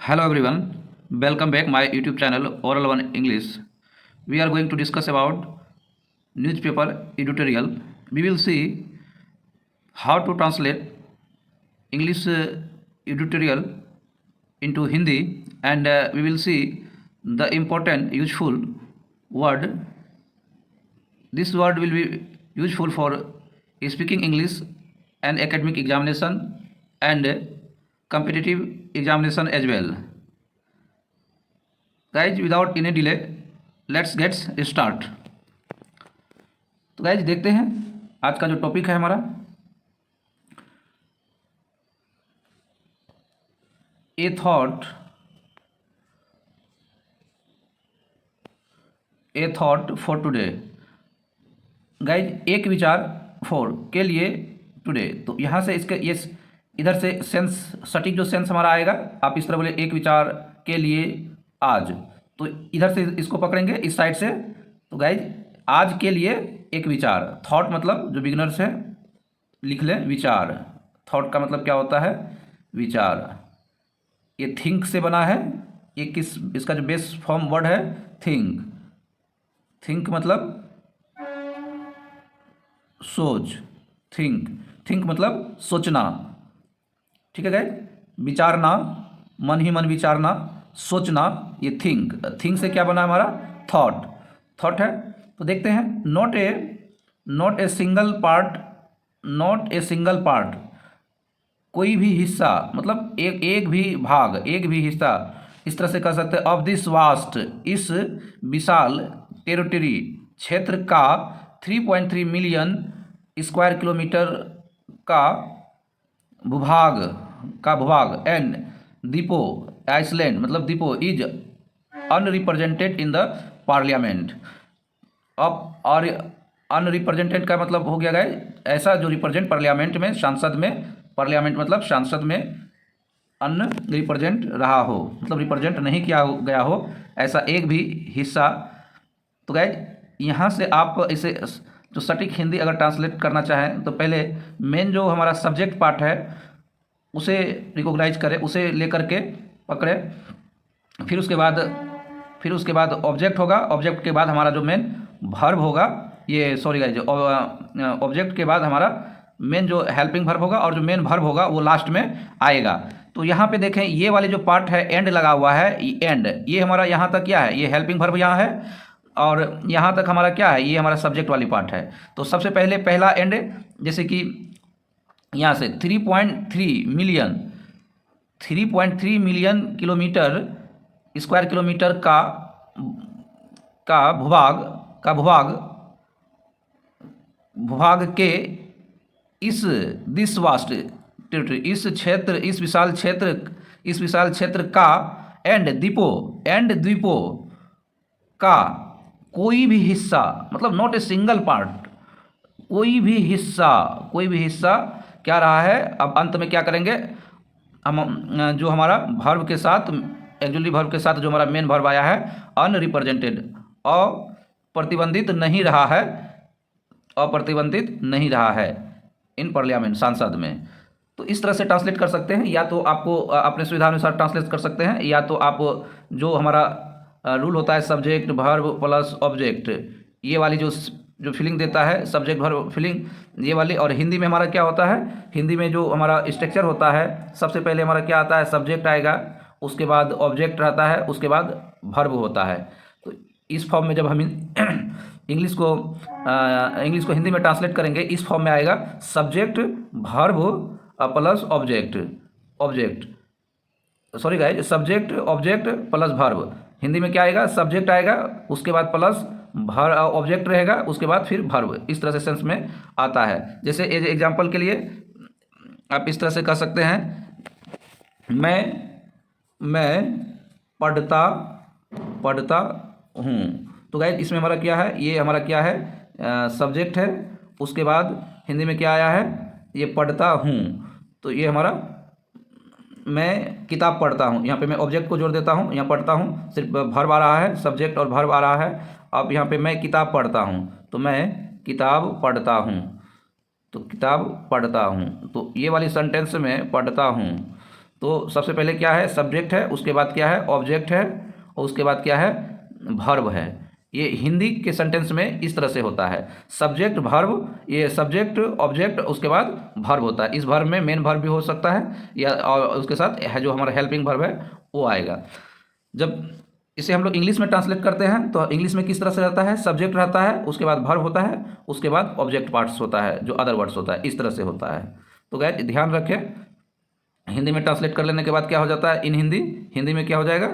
Hello everyone, welcome back my YouTube channel Oral One English. We are going to discuss about newspaper editorial. We will see how to translate English editorial into Hindi, and we will see the important useful word. This word will be useful for speaking English and academic examination and competitive examination as well. Guys without any delay let's gets start. तो guys देखते हैं आज का जो topic है हमारा, a thought for today. Guys एक विचार फॉर के लिए टुडे, तो यहाँ से इसके ये इधर से सेंस सटीक जो सेंस हमारा आएगा, आप इस तरह बोले एक विचार के लिए आज, तो इधर से इसको पकड़ेंगे इस साइड से। तो गाइज आज के लिए एक विचार, थॉट मतलब जो बिगिनर्स है लिख लें विचार। थॉट का मतलब क्या होता है? विचार। ये थिंक से बना है। ये इसका जो बेस फॉर्म वर्ड है थिंक। थिंक मतलब सोच। थिंक मतलब सोचना। ठीक है गाइज, विचारना, मन ही मन विचारना, सोचना, ये थिंक से क्या बना हमारा? थॉट है। तो देखते हैं, नॉट ए सिंगल पार्ट, कोई भी हिस्सा मतलब एक भी भाग, एक भी हिस्सा, इस तरह से कह सकते हैं ऑफ दिस वास्ट, इस विशाल टेरिटरी क्षेत्र का 3.3 मिलियन स्क्वायर किलोमीटर का भूभाग एंड दीपो आइसलैंड मतलब दीपो is unrepresented in the parliament. अब और अनरिप्रेजेंटेड का मतलब हो गया गाइस ऐसा जो रिप्रेजेंट पार्लियामेंट में, सांसद में, पार्लियामेंट मतलब सांसद में अनरिप्रेजेंट रहा हो, मतलब रिप्रेजेंट नहीं किया गया हो ऐसा एक भी हिस्सा। तो गाइस यहाँ से आप इसे जो सटीक हिंदी अगर ट्रांसलेट करना चाहें तो पहले मेन जो हमारा सब्जेक्ट पार्ट है उसे रिकॉग्नाइज करें, उसे लेकर के पकड़े। फिर उसके बाद ऑब्जेक्ट होगा। ऑब्जेक्ट के बाद हमारा जो मेन वर्ब होगा, ये सॉरी गाइज, ऑब्जेक्ट के बाद हमारा मेन जो हेल्पिंग वर्ब होगा और जो मेन वर्ब होगा वो लास्ट में आएगा। तो यहाँ पे देखें ये वाले जो पार्ट है एंड लगा हुआ है, एंड ये हमारा यहाँ तक क्या है? ये हेल्पिंग वर्ब यहाँ है और यहाँ तक हमारा क्या है? ये हमारा सब्जेक्ट वाली पार्ट है। तो सबसे पहले पहला एंड, जैसे कि यहाँ से 3.3 मिलियन किलोमीटर स्क्वायर किलोमीटर का भूभाग के दिस वास्ट टेरिटरी, इस विशाल क्षेत्र का एंड द्वीपों का कोई भी हिस्सा, मतलब नॉट ए सिंगल पार्ट, कोई भी हिस्सा क्या रहा है? अब अंत में क्या करेंगे हम? जो हमारा वर्ब के साथ, एक्चुअली वर्ब के साथ जो हमारा मेन वर्ब आया है अनरिप्रेजेंटेड, अप्रतिबंधित नहीं रहा है इन पार्लियामेंट, सांसद में। तो इस तरह से ट्रांसलेट कर सकते हैं, या तो आपको अपने सुविधा अनुसार ट्रांसलेट कर सकते हैं, या तो आप जो हमारा रूल होता है सब्जेक्ट वर्ब प्लस ऑब्जेक्ट, ये वाली जो फीलिंग देता है सब्जेक्ट वर्ब फीलिंग, ये वाली। और हिंदी में हमारा क्या होता है? हिंदी में जो हमारा स्ट्रक्चर होता है, सबसे पहले हमारा क्या आता है? सब्जेक्ट आएगा, उसके बाद ऑब्जेक्ट रहता है, उसके बाद वर्ब होता है। तो इस फॉर्म में जब हम इंग्लिश को हिंदी में ट्रांसलेट करेंगे, इस फॉर्म में आएगा subject verb plus object, sorry guys, subject object plus verb. Hindi में क्या आएगा? सब्जेक्ट आएगा, उसके बाद प्लस ऑब्जेक्ट रहेगा, उसके बाद फिर वर्ब। इस तरह से सेंस में आता है। जैसे एग्जांपल के लिए आप इस तरह से कह सकते हैं, मैं पढ़ता हूँ। तो गाइस इसमें हमारा क्या है? ये हमारा क्या है? सब्जेक्ट है, उसके बाद हिंदी में क्या आया है? ये पढ़ता हूँ। तो ये हमारा मैं किताब पढ़ता हूँ, यहाँ पे मैं ऑब्जेक्ट को जोड़ देता हूँ, यहाँ पढ़ता हूँ सिर्फ वर्ब आ रहा है, सब्जेक्ट और वर्ब आ रहा है। अब यहाँ पे मैं किताब पढ़ता हूँ, तो मैं किताब पढ़ता हूँ, तो ये वाली सेंटेंस में पढ़ता हूँ, तो सबसे पहले क्या है, सब्जेक्ट है, उसके बाद क्या है, ऑब्जेक्ट है, और उसके बाद क्या है, वर्ब है। ये हिंदी के सेंटेंस में इस तरह से होता है, सब्जेक्ट वर्ब, ये सब्जेक्ट ऑब्जेक्ट उसके बाद वर्ब होता है। इस वर्ब में मेन वर्ब भी हो सकता है या और उसके साथ है जो हमारा हेल्पिंग वर्ब है वो आएगा। जब इसे हम लोग इंग्लिश में ट्रांसलेट करते हैं तो इंग्लिश में किस तरह से रहता है, सब्जेक्ट रहता है, उसके बाद वर्ब होता है, उसके बाद ऑब्जेक्ट पार्ट्स होता है जो अदर वर्ड्स होता है, इस तरह से होता है। तो गाइस ध्यान रखें, हिंदी में ट्रांसलेट कर लेने के बाद क्या हो जाता है, इन हिंदी, हिंदी में क्या हो जाएगा,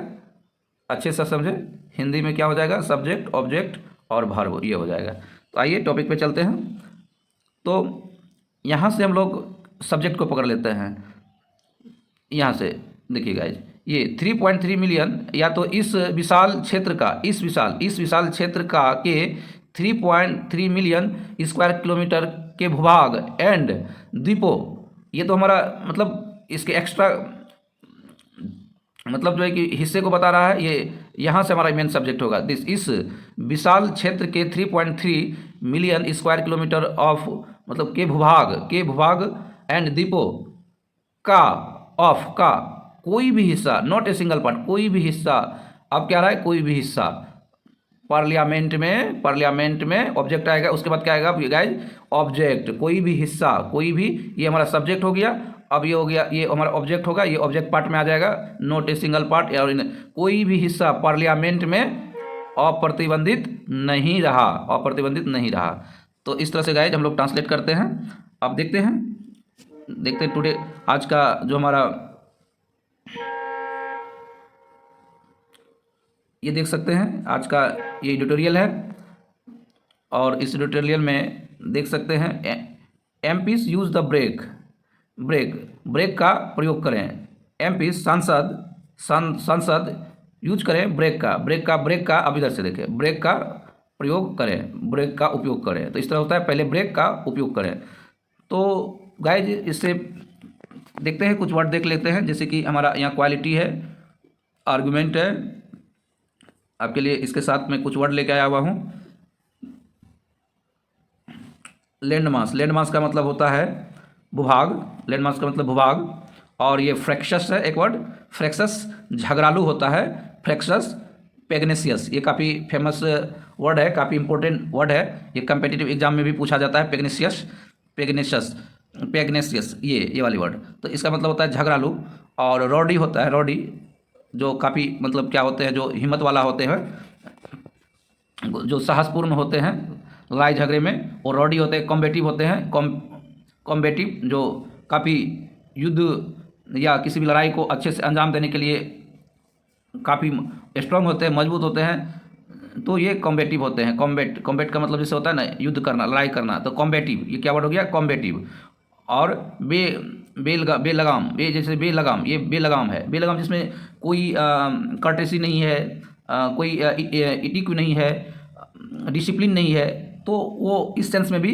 अच्छे से समझे, हिंदी में क्या हो जाएगा, सब्जेक्ट ऑब्जेक्ट और वर्ब, ये हो जाएगा। तो आइए टॉपिक पे चलते हैं। तो यहाँ से हम लोग सब्जेक्ट को पकड़ लेते हैं। यहाँ से देखिए गाइज, ये 3.3 मिलियन, या तो इस विशाल क्षेत्र का, इस विशाल क्षेत्र का के 3.3 मिलियन स्क्वायर किलोमीटर के भूभाग एंड द्वीपों, ये तो हमारा मतलब इसके एक्स्ट्रा मतलब जो है कि हिस्से को बता रहा है, ये यहाँ से हमारा मेन सब्जेक्ट होगा। इस विशाल क्षेत्र के 3.3 मिलियन स्क्वायर किलोमीटर ऑफ मतलब के भूभाग एंड द्वीपों का, ऑफ का कोई भी हिस्सा, नॉट ए सिंगल पार्ट, कोई भी हिस्सा, अब क्या रहा है, कोई भी हिस्सा, पार्लियामेंट में ऑब्जेक्ट आएगा, उसके बाद क्या आएगा गाइज, ऑब्जेक्ट, कोई भी हिस्सा, कोई भी, ये हमारा सब्जेक्ट हो गया। अब ये हो गया, ये हमारा ऑब्जेक्ट होगा, ये ऑब्जेक्ट पार्ट में आ जाएगा, नॉट ए सिंगल पार्ट, और कोई भी हिस्सा पार्लियामेंट में अप्रतिबंधित नहीं रहा। तो इस तरह से गाइज हम लोग ट्रांसलेट करते हैं। अब देखते हैं टुडे, आज का जो हमारा, ये देख सकते हैं आज का ये ट्यूटोरियल है, और इस ट्यूटोरियल में देख सकते हैं एमपीज यूज द ब्रेक का प्रयोग करें, एमपीज सांसद यूज करें ब्रेक का अब इधर से देखें, ब्रेक का प्रयोग करें, ब्रेक का उपयोग करें। तो इस तरह होता है, पहले ब्रेक का उपयोग करें। तो गाइज इससे देखते हैं, कुछ वर्ड देख लेते हैं, जैसे कि हमारा यहाँ क्वालिटी है, आर्गुमेंट है, आपके लिए इसके साथ में कुछ वर्ड लेके आया हुआ हूँ। लैंडमास का मतलब होता है भूभाग, लैंडमास का मतलब भूभाग, और ये फ्रैक्शस है एक वर्ड, फ्रैक्शस झगड़ालू होता है, फ्रैक्शस पेग्नेशियस, ये काफ़ी फेमस वर्ड है, काफ़ी इंपॉर्टेंट वर्ड है, ये कम्पिटिटिव एग्जाम में भी पूछा जाता है, पेग्नेशियस ये वाली वर्ड। तो इसका मतलब होता है झगड़ालू। और रॉडी होता है, रॉडी जो काफ़ी मतलब क्या होते हैं, जो हिम्मत वाला होते हैं, जो साहसपूर्ण होते हैं लड़ाई झगड़े में, और रॉडी होते हैं कॉम्बेटिव होते हैं, कॉम्बेटिव जो काफ़ी युद्ध या किसी भी लड़ाई को अच्छे से अंजाम देने के लिए काफ़ी स्ट्रांग होते हैं, मजबूत होते हैं, तो ये कॉम्बेटिव होते हैं। कॉम्बेट का मतलब जैसे होता है ना, युद्ध करना, लड़ाई करना, तो कॉम्बेटिव, ये क्या वर्ड हो गया, कॉम्बेटिव। और बेलगाम, जैसे बेलगाम, ये बेलगाम है, बेलगाम जिसमें कोई कर्टेसी नहीं है, कोई इटिक नहीं है, डिसिप्लिन नहीं है, तो वो इस सेंस में भी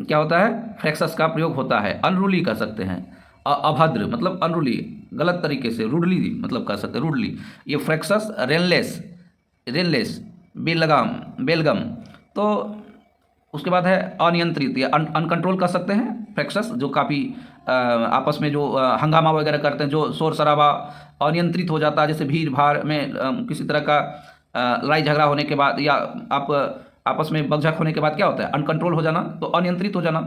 क्या होता है, फ्रैक्शस का प्रयोग होता है। अनरूली कर सकते हैं, अभद्र मतलब अनरूली, गलत तरीके से, रूडली मतलब कर सकते हैं, रूडली। ये फ्रैक्शस, रेनलेस, बेलगम। तो उसके बाद है अनियंत्रित, या अनकंट्रोल कर सकते हैं, फ्रैक्शस जो काफ़ी आपस में जो हंगामा वगैरह करते हैं, जो शोर शराबा अनियंत्रित हो जाता है, जैसे भीड़ भाड़ में किसी तरह का लड़ाई झगड़ा होने के बाद, या आप आपस में बकझक होने के बाद क्या होता है, अनकंट्रोल हो जाना, तो अनियंत्रित हो जाना।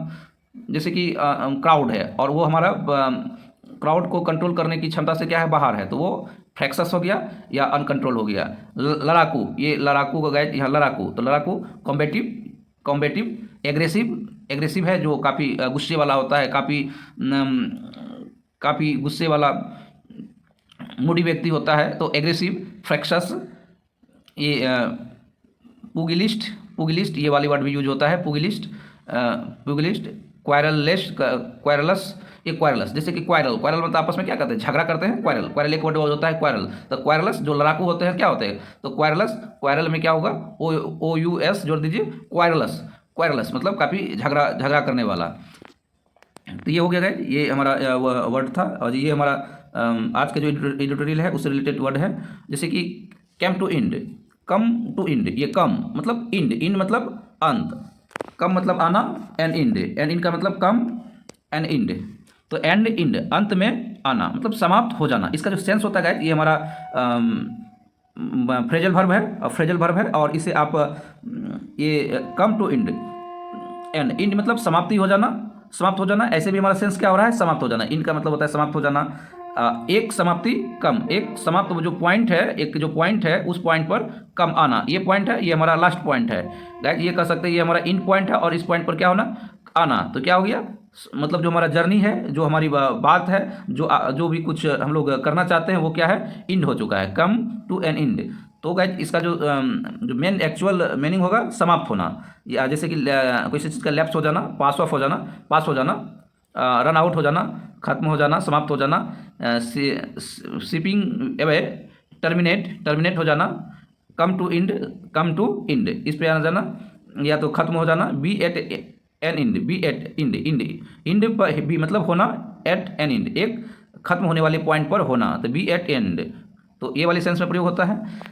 जैसे कि क्राउड है और वो हमारा क्राउड को कंट्रोल करने की क्षमता से क्या है, बाहर है, तो वो फ्रैक्शस हो गया या अनकंट्रोल हो गया। लड़ाकू, ये लड़ाकू का गए यहाँ, लड़ाकू, तो लड़ाकू कॉम्बेटिव, एग्रेसिव है, जो काफ़ी गुस्से वाला होता है, काफ़ी गुस्से वाला मूडी व्यक्ति होता है, तो एग्रेसिव, फ्रैक्शस। ये पुगिलिस्ट ये वाली वर्ड भी यूज होता है, पुगिलिस्ट, क्वायरलस, ये क्वायरलस, जैसे कि क्वायरल मतलब आपस में क्या करते हैं, झगड़ा करते हैं, क्वायरल एक वर्ड होता है, क्वायरल। तो क्वायरलस जो लड़ाकू होते हैं क्या होते हैं, तो क्वायरल में क्या होगा, OUS जोड़ दीजिए, क्वायरलस मतलब काफ़ी झगड़ा करने वाला। तो ये हो गया गाइस, ये हमारा वर्ड था, और ये हमारा आज का जो एडिटोरियल है उससे रिलेटेड वर्ड है। जैसे कि कम टू इंड, ये कम मतलब इंड मतलब अंत, कम मतलब आना, एंड इंड का मतलब कम एंड इंड, तो एंड इंड अंत में आना, मतलब समाप्त हो जाना। इसका जो सेंस होता है गाइज, ये हमारा फ्रेजल वर्ब है, और फ्रेजल वर्ब है, और इसे आप ये कम टू एंड, एंड मतलब समाप्ति हो जाना, समाप्त हो जाना। ऐसे भी हमारा सेंस क्या हो रहा है, समाप्त हो जाना। इन का मतलब होता है समाप्त हो जाना। एक समाप्ति कम, एक समाप्त जो पॉइंट है, एक जो पॉइंट है उस पॉइंट पर कम आना, ये पॉइंट है, ये हमारा लास्ट पॉइंट है गाइस। ये कह सकते हैं ये हमारा इन पॉइंट है, और इस पॉइंट पर क्या होना, आना। तो क्या हो गया, मतलब जो हमारा जर्नी है, जो हमारी बात है, जो भी कुछ हम लोग करना चाहते हैं, वो क्या है, इंड हो चुका है, कम टू एन इंड। तो गाइज इसका जो मेन एक्चुअल मीनिंग होगा, समाप्त होना, या जैसे कि कोई चीज़ का लैप्स हो जाना, पास ऑफ हो जाना, पास हो जाना, रन आउट हो जाना, खत्म हो जाना, समाप्त हो जाना, शिपिंग अवे, टर्मिनेट हो जाना, कम टू इंड, इस पे आ जाना, या तो खत्म हो जाना, be at an end, be at end पर बी मतलब होना, एट एन इंड एक खत्म होने वाले पॉइंट पर होना, तो बी एट एंड। तो ये वाले सेंस में प्रयोग होता है।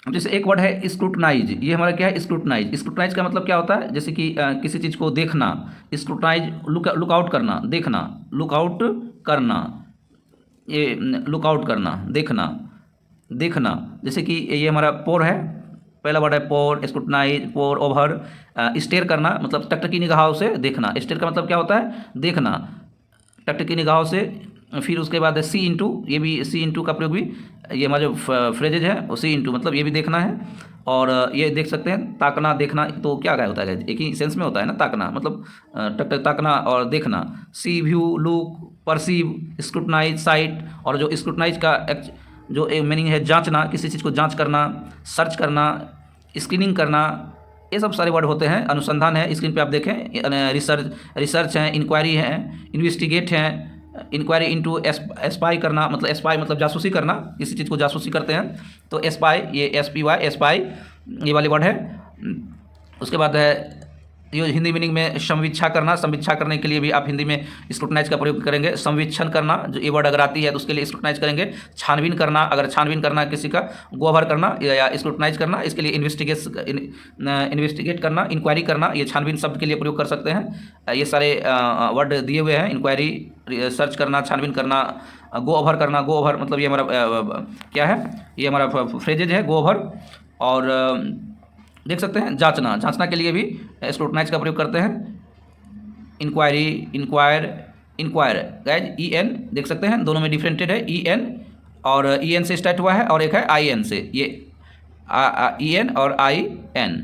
जैसे एक वर्ड है स्क्रूटनाइज, ये हमारा क्या है, स्क्रूटनाइज का मतलब क्या होता है, जैसे कि किसी चीज़ को देखना, स्क्रूटनाइज लुक आउट करना, देखना, लुक आउट करना, ये लुक आउट करना, देखना। जैसे कि ये हमारा पोर है, पहला वर्ड है पोर, स्क्रूटनाइज, पोर ओवर। स्टेयर करना मतलब टकटकी निगाहों से देखना, स्टेयर का मतलब क्या होता है, देखना, टकटकी निगाहों से। फिर उसके बाद सी इंटू, ये भी सी इंटू का प्रयोग भी, ये हमारा जो फ्रेजेज है वो सी इंटू मतलब ये भी देखना है। और ये देख सकते हैं ताकना, देखना, तो क्या क्या होता है, एक ही सेंस में होता है ना, ताकना मतलब टक टक ताकना और देखना। सी view, look, perceive, scrutinise, site. और जो स्क्रूटनाइज का जो मीनिंग है, जांचना, किसी चीज़ को जांच करना, सर्च करना, स्क्रीनिंग करना, ये सब सारे वर्ड होते हैं। अनुसंधान है, स्क्रीन पे आप देखें, रिसर्च है, इंक्वायरी है, इन्वेस्टिगेट है, इंक्वायरी इनटू, एस्पाई करना मतलब एस्पाई मतलब जासूसी करना, किसी चीज़ को जासूसी करते हैं तो एस्पाई, ये SPY एस्पाई, ये वाले वर्ड है। उसके बाद है ये हिंदी मीनिंग में संवीक्षा करना, संवीक्षा करने के लिए भी आप हिंदी में स्क्रूटनाइज का प्रयोग करेंगे। संवीक्षण करना, जो ये वर्ड अगर आती है तो उसके लिए स्क्रूटनाइज करेंगे। छानबीन करना, अगर छानबीन करना किसी का, गोबर करना या स्क्रूटनाइज करना, इसके लिए इन्वेस्टिगेट करना, इंक्वायरी करना, ये छानबीन शब्द के लिए प्रयोग कर सकते हैं। ये सारे वर्ड दिए हुए हैं, इंक्वायरी, सर्च करना, छानबीन करना, गो ओवर करना। गो ओवर मतलब ये हमारा क्या है, ये हमारा फ्रेजेज है, गो ओवर। और देख सकते हैं जांचना, जांचना के लिए भी स्क्रूटनाइज का प्रयोग करते हैं। इंक्वायरी, इंक्वायर गाइज, EN देख सकते हैं, दोनों में डिफरेंटेड है, EN और EN से स्टार्ट हुआ है, और एक है IN से, ये EN और IN।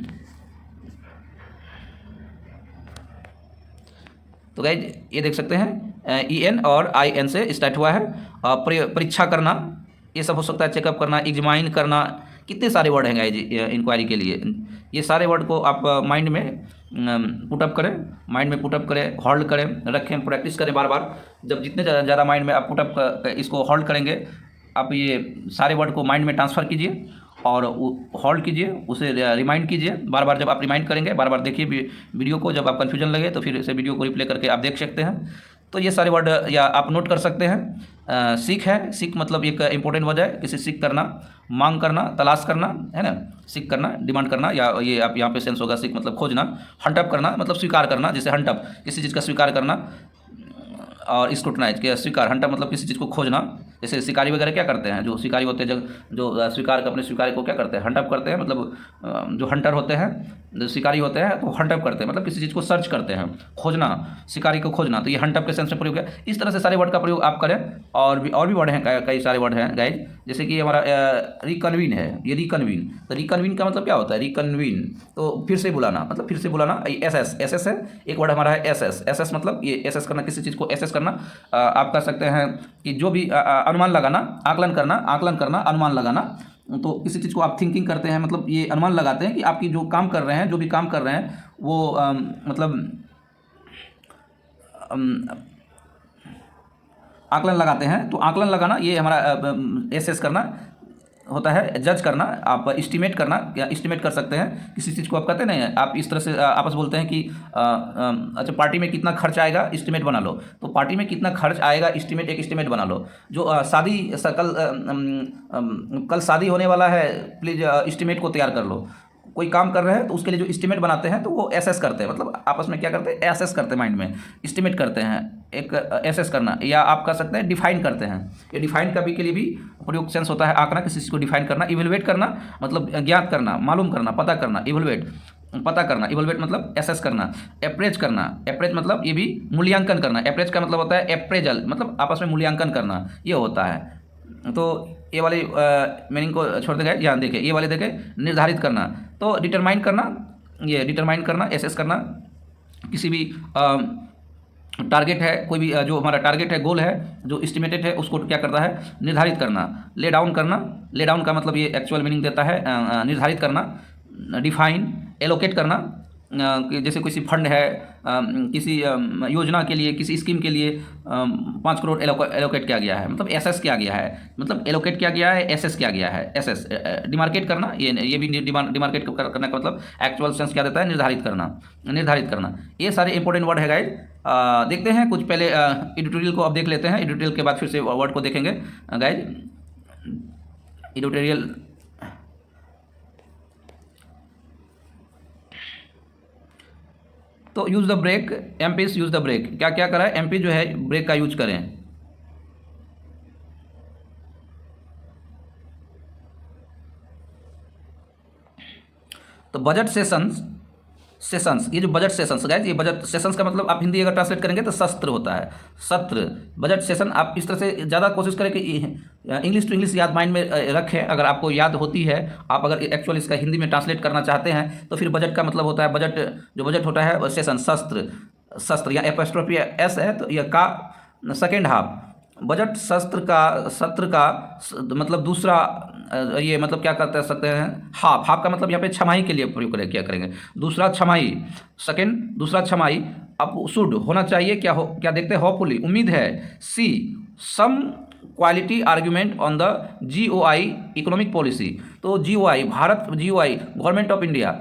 तो गाइज ये देख सकते हैं EN और IN से स्टार्ट हुआ है। परीक्षा करना, ये सब हो सकता है, चेकअप करना, एग्जामाइन करना, कितने सारे वर्ड हैं गाइज इंक्वायरी के लिए। ये सारे वर्ड को आप माइंड में पुटअप करें, होल्ड करें, रखें, प्रैक्टिस करें बार बार। जब जितने ज़्यादा माइंड में आप पुटअप इसको होल्ड करेंगे, आप ये सारे वर्ड को माइंड में ट्रांसफ़र कीजिए और होल्ड कीजिए, उसे रिमाइंड कीजिए बार बार। जब आप रिमाइंड करेंगे, बार बार देखिए वीडियो को, जब आप कन्फ्यूजन लगे तो फिर इसे वीडियो को रिप्ले करके आप देख सकते हैं। तो ये सारे वर्ड या आप नोट कर सकते हैं। सीख है, सीख मतलब एक इंपॉर्टेंट वर्ड है, किसी सीख करना, मांग करना, तलाश करना, है ना, सीख करना, डिमांड करना, या ये आप यहाँ पे सेंस होगा सीख मतलब खोजना। हंटअप करना मतलब स्वीकार करना, जैसे हंटअप किसी चीज़ का स्वीकार करना, और स्क्रूटनाइज के स्वीकार, हंटअप मतलब किसी चीज़ को खोजना। जैसे शिकारी वगैरह क्या करते हैं, जो शिकारी होते हैं, जो शिकार अपने शिकारी को क्या करते हैं, हंटअप करते हैं। मतलब जो हंटर होते हैं, जो शिकारी होते हैं, तो हंटअप करते हैं मतलब किसी चीज़ को सर्च करते हैं, खोजना, शिकारी को खोजना। तो ये हंटअप के सेंस में प्रयोग है। इस तरह से सारे वर्ड का प्रयोग आप करें। और भी वर्ड हैं, कई सारे वर्ड हैं गाइज, जैसे कि हमारा रिकन्वीन है, ये रिकन्वीन। तो रिकन्वीन का मतलब क्या होता है, रिकन्वीन तो फिर से बुलाना, मतलब फिर से बुलाना। एस है, एक वर्ड हमारा है एस मतलब ये एस करना, किसी चीज़ को एस करना। आप कर सकते हैं कि जो भी अनुमान लगाना, आकलन करना, अनुमान लगाना। तो किसी चीज़ को आप थिंकिंग करते हैं, मतलब ये अनुमान लगाते हैं कि आपकी जो काम कर रहे हैं, जो भी काम कर रहे हैं वो मतलब आकलन लगाते हैं। तो आकलन लगाना ये हमारा एसेस करना होता है। जज करना, आप एस्टिमेट करना, या एस्टिमेट कर सकते हैं किसी चीज़ को। आप कहते नहीं, आप इस तरह से आपस बोलते हैं कि अच्छा पार्टी में कितना खर्च आएगा, एस्टिमेट बना लो। तो पार्टी में कितना खर्च आएगा, एस्टिमेट, एक एस्टिमेट बना लो। जो कल शादी होने वाला है, प्लीज़ एस्टिमेट को तैयार कर लो। कोई काम कर रहे हैं तो उसके लिए जो एस्टिमेट बनाते हैं तो वो एसेस करते हैं, मतलब आपस में क्या करते हैं, एसेस करते हैं, माइंड में एस्टिमेट करते हैं, एक एसेस करना, या आप कह सकते हैं डिफाइन करते हैं। ये डिफाइन कभी के लिए भी प्रयोग सेंस होता है आंकना, किसी चीज़ को डिफाइन करना। इवेलुएट करना मतलब ज्ञात करना, मालूम करना, पता करना। इवेलुएट पता करना, इवेलुएट मतलब एसेस करना। अप्रेज करना, अप्रेज मतलब ये भी मूल्यांकन करना। अप्रेज का मतलब होता है अप्रेजल, मतलब आपस में मूल्यांकन करना, ये होता है। तो ये वाली मीनिंग को छोड़ देंगे, यहाँ देखिए ये वाले देखें, निर्धारित करना। तो डिटरमाइन करना, ये डिटरमाइन करना, एसेस करना, किसी भी टारगेट है, कोई भी जो हमारा टारगेट है, गोल है, जो एस्टिमेटेड है, उसको क्या करता है, निर्धारित करना। ले डाउन करना, ले डाउन का मतलब ये एक्चुअल मीनिंग देता है निर्धारित करना। डिफाइन, एलोकेट करना, जैसे किसी फंड है, किसी योजना के लिए, किसी स्कीम के लिए 5 करोड़ एलोकेट किया गया है, मतलब एसेस किया गया है, मतलब एलोकेट किया गया है, एसेस किया गया है। एसेस, डिमार्केट करना, ये भी डिमार्केट करने का मतलब एक्चुअल सेंस क्या देता है, निर्धारित करना, निर्धारित करना। ये सारे इंपॉर्टेंट वर्ड है गाइज। देखते हैं कुछ पहले एडिटोरियल को अब देख लेते हैं, एडिटोरियल के बाद फिर से वर्ड को देखेंगे गाइज। एडिटोरियल तो use the break, MPs use the break, क्या क्या करा है, एमपी जो है ब्रेक का यूज करें। तो बजट सेशंस, ये जो बजट सेशंस गाइस, ये बजट सेशंस का मतलब आप हिंदी अगर ट्रांसलेट करेंगे तो सत्र होता है, सत्र। बजट सेशन आप इस तरह से ज़्यादा कोशिश करें कि इंग्लिश टू इंग्लिश याद माइंड में रखें। अगर आपको याद होती है, आप अगर एक्चुअल इसका हिंदी में ट्रांसलेट करना चाहते हैं तो फिर बजट का मतलब होता है, बजट जो बजट होता है सेशन, शस्त्र, शस्त्र या एपोस्ट्रोफी एस है तो यह का सेकेंड हाफ। बजट सत्र का मतलब दूसरा, ये मतलब क्या कर सकते हैं, हाफ। हाफ का मतलब यहाँ पे छमाही के लिए प्रयोग करें, क्या करेंगे, दूसरा छमाही, सेकेंड दूसरा छमाही। अब शुड होना चाहिए, क्या हो, क्या देखते हैं, होपफुली उम्मीद है। See some quality argument on the GOI economic policy. तो GOI Bharat, GOI government of India,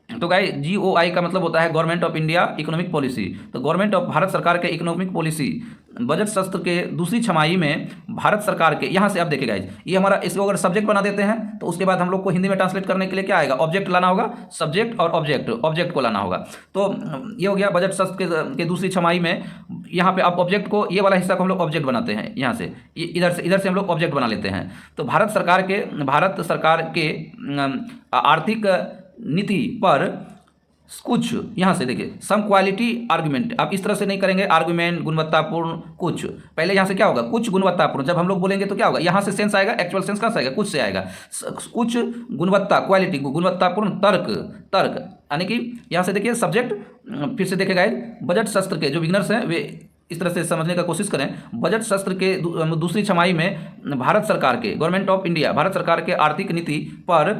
तो गाइस GOI का मतलब होता है government of India economic policy. तो गवर्नमेंट ऑफ भारत सरकार के इकोनॉमिक पॉलिसी बजट सत्र के दूसरी छमाही में भारत सरकार के, यहाँ से आप देखिए गाइस, ये हमारा, इसको अगर सब्जेक्ट बना देते हैं तो उसके बाद हम लोग को हिंदी में ट्रांसलेट करने के लिए क्या आएगा, ऑब्जेक्ट लाना होगा, सब्जेक्ट और ऑब्जेक्ट को लाना होगा। तो ये हो गया बजट सत्र के दूसरी छमाही में। यहाँ पे आप ऑब्जेक्ट को, ये वाला हिस्सा को हम लोग ऑब्जेक्ट बनाते हैं, यहाँ से इधर से हम लोग ऑब्जेक्ट बना लेते हैं। तो भारत सरकार के आर्थिक नीति पर कुछ, यहाँ से देखिए, सम क्वालिटी आर्गुमेंट, आप इस तरह से नहीं करेंगे आर्गुमेंट गुणवत्तापूर्ण कुछ, पहले यहाँ से क्या होगा, कुछ गुणवत्तापूर्ण। जब हम लोग बोलेंगे तो क्या होगा, यहाँ से सेंस आएगा, एक्चुअल सेंस कहाँ से आएगा, कुछ से आएगा। कुछ गुणवत्ता, क्वालिटी, गुणवत्तापूर्ण तर्क, यानी कि यहाँ से देखिए सब्जेक्ट, फिर से देखेगा बजट सत्र के जो बिगनर्स हैं वे इस तरह से समझने का कोशिश करें। बजट सत्र के दूसरी छमाही में भारत सरकार के, गवर्नमेंट ऑफ इंडिया, भारत सरकार के आर्थिक नीति पर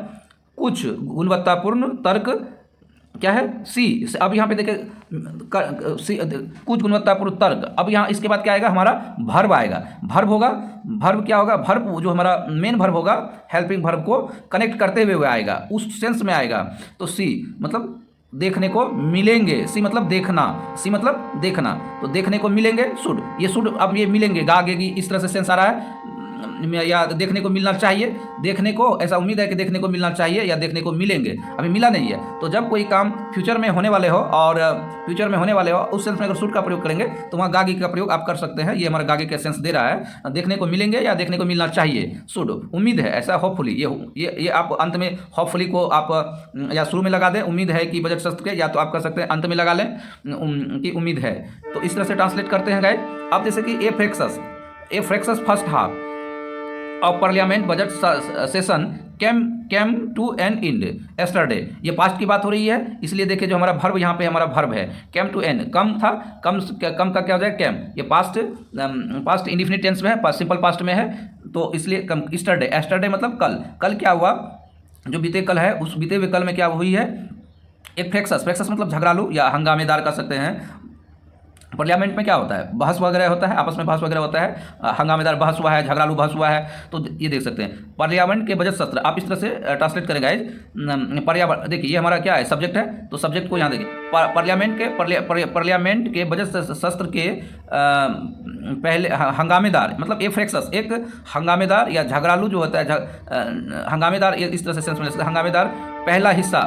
कुछ गुणवत्तापूर्ण तर्क, क्या है, सी। अब यहाँ पे देखें कुछ गुणवत्तापूर्ण तर्क। अब यहाँ इसके बाद क्या आएगा, हमारा भर्ब आएगा। भर्ब होगा, भर्ब क्या होगा, भर्ब जो हमारा मेन भर्ब होगा, हेल्पिंग भर्ब को कनेक्ट करते हुए आएगा, उस सेंस में आएगा। तो सी मतलब देखने को मिलेंगे, सी मतलब देखना, सी मतलब देखना, तो देखने को मिलेंगे, शुड, ये शुड, अब ये मिलेंगे, गा आगे की इस तरह से सेंस आ रहा है, या देखने को मिलना चाहिए, देखने को, ऐसा उम्मीद है कि देखने को मिलना चाहिए या देखने को मिलेंगे, अभी मिला नहीं है। तो जब कोई काम फ्यूचर में होने वाले हो और फ्यूचर में होने वाले हो, उस सेंस में अगर शुड का प्रयोग करेंगे तो वहाँ गागी का प्रयोग आप कर सकते हैं। ये हमारा गागी का सेंस दे रहा है, देखने को मिलेंगे या देखने को मिलना चाहिए, शुड, उम्मीद है, ऐसा होपफुली, ये आप अंत में होपफुली को आप या शुरू में लगा दें, उम्मीद है कि बजट सत्र के, या तो आप कर सकते हैं अंत में लगा लें कि उम्मीद है। तो इस तरह से ट्रांसलेट करते हैं गाइस। अब जैसे कि ए फ्रैक्सस first half of parliament budget session came to an end yesterday. ये पास्ट की बात हो रही है, इसलिए देखिए जो हमारा भर्ब यहाँ पे हमारा भर्ब है, केम टू एन, कम था, कम का क्या हो जाए, केम, ये पास्ट इंडिफिनिट टेंस में है, सिंपल पास्ट में है, तो इसलिए कम। एस्टरडे मतलब कल क्या हुआ, जो बीते कल है, उस बीते हुए कल में क्या हुई है, एक फ्रैक्सस मतलब झगड़ालू या हंगामेदार कर सकते हैं। पार्लियामेंट में क्या होता है, बहस वगैरह होता है, आपस में बहस वगैरह होता है, हंगामेदार बहस हुआ है, झगड़ालू बहस हुआ है, तो ये देख सकते हैं। पार्लियामेंट के बजट सत्र, आप इस तरह से ट्रांसलेट करेंगे। पर्यावरण, देखिए ये हमारा क्या है, सब्जेक्ट है, तो सब्जेक्ट को यहाँ देखिए, पार्लियामेंट के बजट सत्र के पहले हंगामेदार, मतलब ए फ्रैक्सस, एक हंगामेदार या झगड़ालू जो होता है, हंगामेदार इस तरह से सेंस में, हंगामेदार पहला हिस्सा,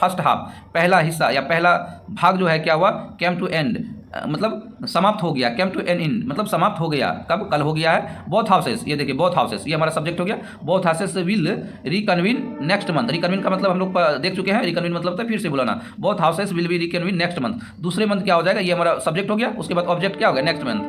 फर्स्ट हाफ, पहला हिस्सा या पहला भाग जो है क्या हुआ, केम टू एंड, मतलब समाप्त हो गया, केम टू एन इन मतलब समाप्त हो गया, कब, कल हो गया है। बोथ हाउसेस, ये देखिए बोथ हाउसेस, ये हमारा सब्जेक्ट हो गया। Both houses will reconvene next month. Reconvene का मतलब हम लोग देख चुके हैं, रिकन्वीन मतलब होता है फिर से बुलाना। Both houses will be reconvene next month, दूसरे मंथ क्या हो जाएगा, ये हमारा सब्जेक्ट हो गया। उसके बाद ऑब्जेक्ट क्या हो गया, नेक्स्ट मंथ,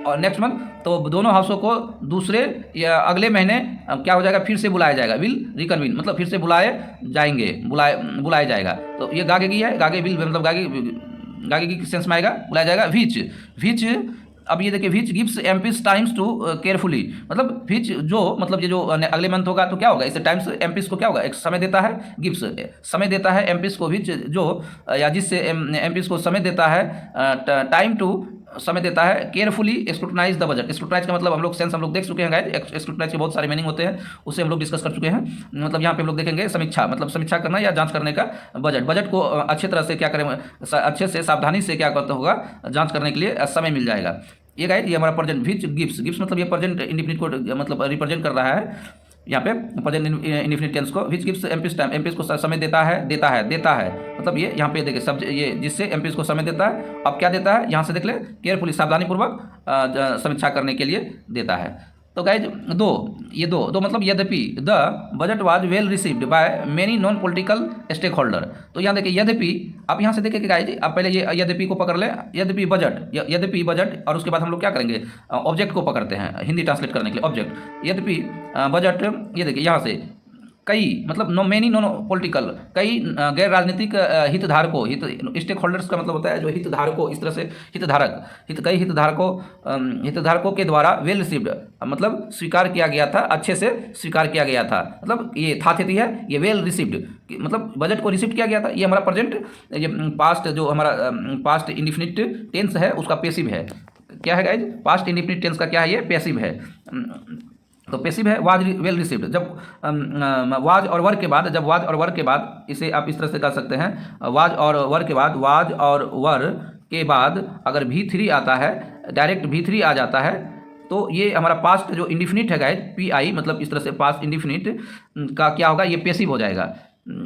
और नेक्स्ट मंथ तो दोनों हाउसों को दूसरे या अगले महीने क्या हो जाएगा, फिर से बुलाया जाएगा। विल रिकन्वीन मतलब फिर से बुलाए जाएंगे, बुलाया जाएगा। तो ये गागे की है, गागे विल मतलब गागे की सेंस में आएगा, बुलाया जाएगा। विच अब ये देखिए, which gives MPs times to carefully, मतलब विच जो मतलब ये जो अगले मंथ होगा तो क्या होगा, इससे टाइम्स एमपीज को क्या होगा, एक समय देता है, गिव्स समय देता है एमपीज को, विच जो या जिससे एमपीज को समय देता है, टाइम टू समय देता है, carefully scrutinise the budget. Scrutinise का मतलब हम लोग सेंस हम लोग देख चुके हैं गाइस, स्क्रूटनाइज के बहुत सारे मीनिंग होते हैं, उससे हम लोग डिस्कस कर चुके हैं। मतलब यहाँ पे हम लोग देखेंगे समीक्षा, मतलब समीक्षा करना या जांच करने का। बजट को अच्छे तरह से क्या करें, अच्छे से सावधानी से क्या करता होगा, जांच करने के लिए समय मिल जाएगा। ये गाइस, ये हमारा प्रेजेंट विच गिव्स मतलब ये प्रेजेंट इंडिफिनिट को मतलब रिप्रेजेंट कर रहा है यहाँ पे प्रेजेंट इंडिफिनिट टेंस को। विच गिव्स एमपीज टाइम, एमपीज को समय देता है मतलब ये यहाँ पे देखिए सब ये जिससे एमपीज को समय देता है। अब क्या देता है, यहाँ से देख ले, केयरफुली सावधानीपूर्वक समीक्षा करने के लिए देता है। तो गाइज दो मतलब यद्यपि the budget was well received by many non political stakeholder. तो यहाँ देखिए यद्यपि, आप यहाँ से देखिए कि गाइज आप पहले ये यद्यपि को पकड़ ले, यद्यपि बजट और उसके बाद हम लोग क्या करेंगे, ऑब्जेक्ट को पकड़ते हैं हिंदी ट्रांसलेट करने के लिए, ऑब्जेक्ट। यद्यपि बजट, ये देखिए यहाँ से कई मतलब मेनी नॉन पॉलिटिकल, कई गैर राजनीतिक हितधारकों, स्टेक होल्डर्स का मतलब होता है जो हितधारकों, इस तरह से कई हितधारकों के द्वारा वेल रिसीव्ड मतलब स्वीकार किया गया था, अच्छे से स्वीकार किया गया था। मतलब ये था थी है, ये वेल रिसीव्ड मतलब बजट को रिसीव किया गया था। ये हमारा प्रेजेंट, ये पास्ट जो हमारा पास्ट इंडिफिनिट टेंस है उसका पैसिव है। क्या है गाइज, पास्ट इंडिफिनिट टेंस का क्या है, ये पैसिव है। तो पैसिव है, वाज वेल रिसीव्ड। जब वाज और वर के बाद इसे आप इस तरह से कर सकते हैं, वाज और वर के बाद अगर V3 आता है, डायरेक्ट V3 आ जाता है, तो ये हमारा पास्ट जो इंडिफिनिट है गाइज, PI मतलब इस तरह से पास्ट इंडिफिनिट का क्या होगा, ये पैसिव हो जाएगा।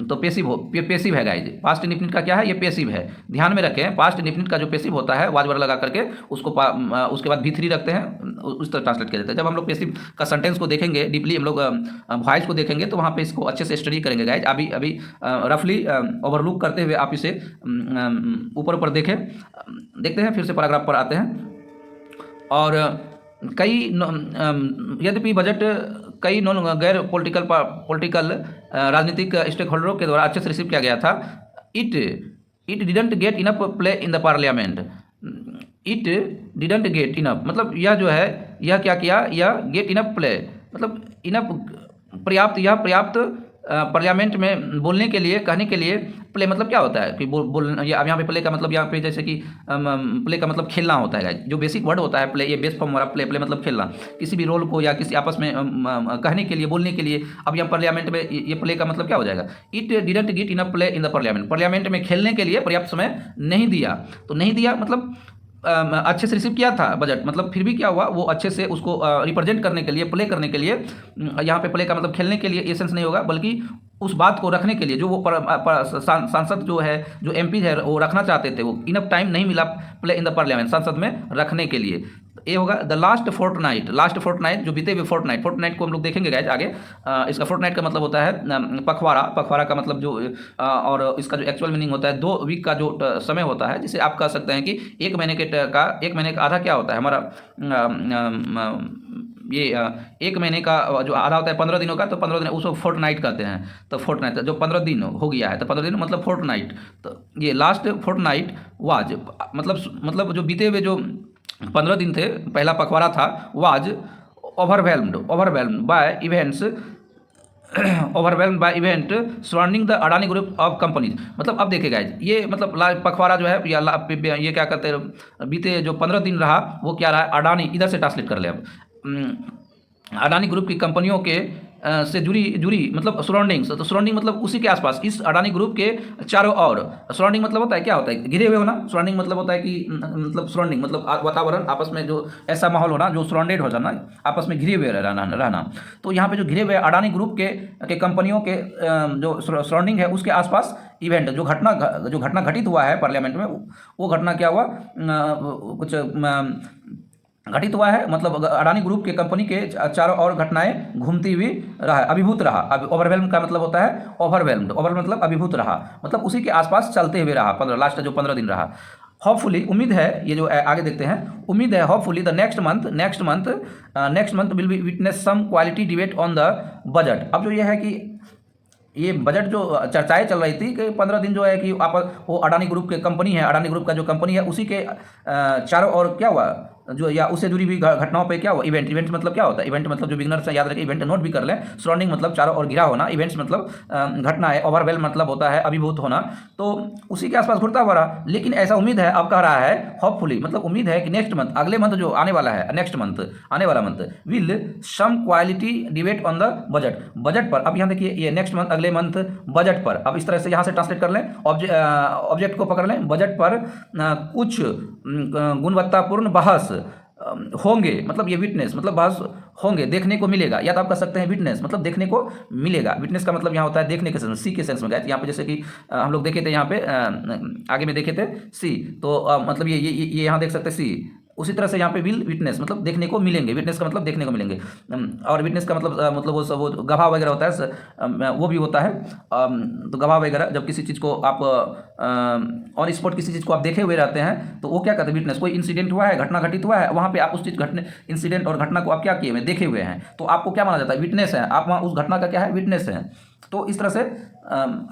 तो पैसिव है गाइज, पास्ट इंडिफिनिट का क्या है, ये पैसिव है। ध्यान में रखें, पास्ट इंडिफिनिट का जो पैसिव होता है वाज वर लगा करके उसको उसके बाद V3 रखते हैं, उस तरह ट्रांसलेट कर देते हैं। जब हम लोग पैसिव का सेंटेंस को देखेंगे डीपली, हम लोग वॉइस को देखेंगे तो वहाँ पे इसको अच्छे से स्टडी करेंगे गाइज। अभी रफली ओवरलुक करते हुए आप इसे ऊपर देखते हैं, फिर से पैराग्राफ पर आते हैं। और यद्यपि बजट कई नॉन गैर पॉलिटिकल राजनीतिक स्टेक होल्डरों के द्वारा अच्छे से रिसीव किया गया था। It didn't get enough play in the parliament. It didn't get enough मतलब यह जो है, यह क्या किया, यह गेट इनफ प्ले मतलब इनफ पर्याप्त पार्लियामेंट में बोलने के लिए, कहने के लिए। प्ले मतलब क्या होता है कि बोलना, ये अब यहाँ पे प्ले का मतलब, यहाँ पे जैसे कि प्ले का मतलब खेलना होता है। जो बेसिक वर्ड होता है प्ले, ये बेस फॉर्म हमारा प्ले मतलब खेलना, किसी भी रोल को या किसी आपस में कहने के लिए, बोलने के लिए। अब यहाँ पार्लियामेंट में ये प्ले का मतलब क्या हो जाएगा, it didn't get enough play in the parliament. Parliament में खेलने के लिए पर्याप्त समय नहीं दिया। तो नहीं दिया मतलब अच्छे से रिसीव किया था बजट, मतलब फिर भी क्या हुआ, वो अच्छे से उसको रिप्रेजेंट करने के लिए, प्ले करने के लिए। यहाँ पे प्ले का मतलब खेलने के लिए ये सेंस नहीं होगा, बल्कि उस बात को रखने के लिए जो वो सांसद जो है, जो MP है, वो रखना चाहते थे, वो इनफ टाइम नहीं मिला प्ले इन द पार्लियामेंट, संसद में रखने के लिए। ये होगा द लास्ट फोर्टनाइट जो बीते हुए फोर्टनाइट को हम लोग देखेंगे गाइज आगे। इसका फोर्टनाइट का मतलब होता है पखवाड़ा का मतलब जो, और इसका जो एक्चुअल मीनिंग होता है 2 वीक का जो समय होता है, जिसे आप कह सकते हैं कि 1 महीने का आधा क्या होता है हमारा, ये 1 महीने का जो आधा होता है 15 दिनों का, तो 15 दिन उसको फोर्टनाइट कहते हैं। तो फोर्टनाइट जो 15 दिन हो गया है, तो 15 दिन मतलब फोर्टनाइट। तो ये लास्ट फोर्टनाइट वाज मतलब जो बीते हुए जो 15 दिन थे, पहला पखवाड़ा था, was overwhelmed bye event surrounding the Adani group of companies. मतलब अब देखिए गाइज, ये मतलब पखवाड़ा जो है या ये क्या कहते हैं, बीते जो 15 दिन रहा वो क्या रहा, अडानी, इधर से ट्रांसलेट कर ले अब, अडानी ग्रुप की कंपनियों के से जुड़ी मतलब सराउंडिंग्स, तो सराउंडिंग मतलब उसी के आसपास, इस अडानी ग्रुप के चारों ओर। सराउंडिंग मतलब होता है क्या होता है, घिरे हुए होना। सराउंडिंग मतलब होता है कि मतलब सराउंडिंग मतलब वातावरण, आपस में जो ऐसा माहौल होना जो सराउंडेड हो जाना, आपस में घिरे हुए रहना। तो यहाँ पे जो घिरे हुए अडानी ग्रुप के कंपनियों के जो सराउंडिंग है उसके आसपास इवेंट, जो घटना घटित हुआ है पार्लियामेंट में, वो घटना क्या हुआ, कुछ घटित हुआ है, मतलब अडानी ग्रुप के कंपनी के चारों ओर घटनाएं घूमती हुई रहा, अभिभूत रहा। ओवरवेल्म का मतलब होता है ओवरवेल्म्ड, ओवरवेल्म मतलब अभिभूत रहा, मतलब उसी के आसपास चलते हुए रहा, लास्ट जो 15 दिन रहा। होपफुली, उम्मीद है, ये जो आगे देखते हैं, उम्मीद है hopefully the next month will be witness some quality debate on the budget. अब जो ये है कि ये बजट जो चर्चाएं चल रही थी कि 15 दिन जो है कि आप वो अडानी ग्रुप के कंपनी है, अडानी ग्रुप का जो कंपनी है उसी के चारों ओर क्या हुआ, जो या उससे जुड़ी हुई घटनाओं पे क्या हुआ, इवेंट मतलब क्या होता है, इवेंट मतलब जो बिगनर्स हैं याद रखें, इवेंट नोट भी कर लें। सराउंडिंग मतलब चारों ओर घिरा होना, इवेंट्स मतलब घटना है, ओवरवेल मतलब होता है अभिभूत होना, तो उसी के आसपास घुरता हुआ रहा। लेकिन ऐसा उम्मीद है, अब कह रहा है होपफुली, मतलब उम्मीद है कि नेक्स्ट मंथ, अगले मंथ जो आने वाला है, नेक्स्ट मंथ आने वाला month, will some quality debate on the budget पर। अब यहाँ देखिए, ये नेक्स्ट मंथ, अगले मंथ बजट पर, अब इस तरह से यहाँ से ट्रांसलेट कर लें, ऑब्जेक्ट को पकड़ लें, बजट पर कुछ गुणवत्तापूर्ण बहस होंगे, मतलब ये विटनेस मतलब बहस होंगे, देखने को मिलेगा, या तो आप कह सकते हैं विटनेस मतलब देखने को मिलेगा। विटनेस का मतलब यहाँ होता है देखने के सेंस, सी के सेंस में गए यहाँ पे, जैसे कि हम लोग देखे थे यहाँ पे आगे में देखे थे सी, तो मतलब ये यहाँ देख सकते हैं सी। उसी तरह से यहाँ पे विल विटनेस मतलब देखने को मिलेंगे, विटनेस का मतलब देखने को मिलेंगे, और विटनेस का मतलब वो गवाह वगैरह होता है, वो भी होता है। तो गवाह वगैरह जब किसी चीज़ को आप ऑन स्पॉट किसी चीज़ को आप देखे हुए रहते हैं तो वो क्या कहते हैं, विटनेस। कोई इंसिडेंट हुआ है, घटना घटित हुआ है, वहाँ पे आप उस चीज़ इंसिडेंट और घटना को आप क्या किए हुए, देखे हुए हैं, तो आपको क्या माना जाता है, विटनेस है, आप वहाँ उस घटना का क्या है, विटनेस है। तो इस तरह से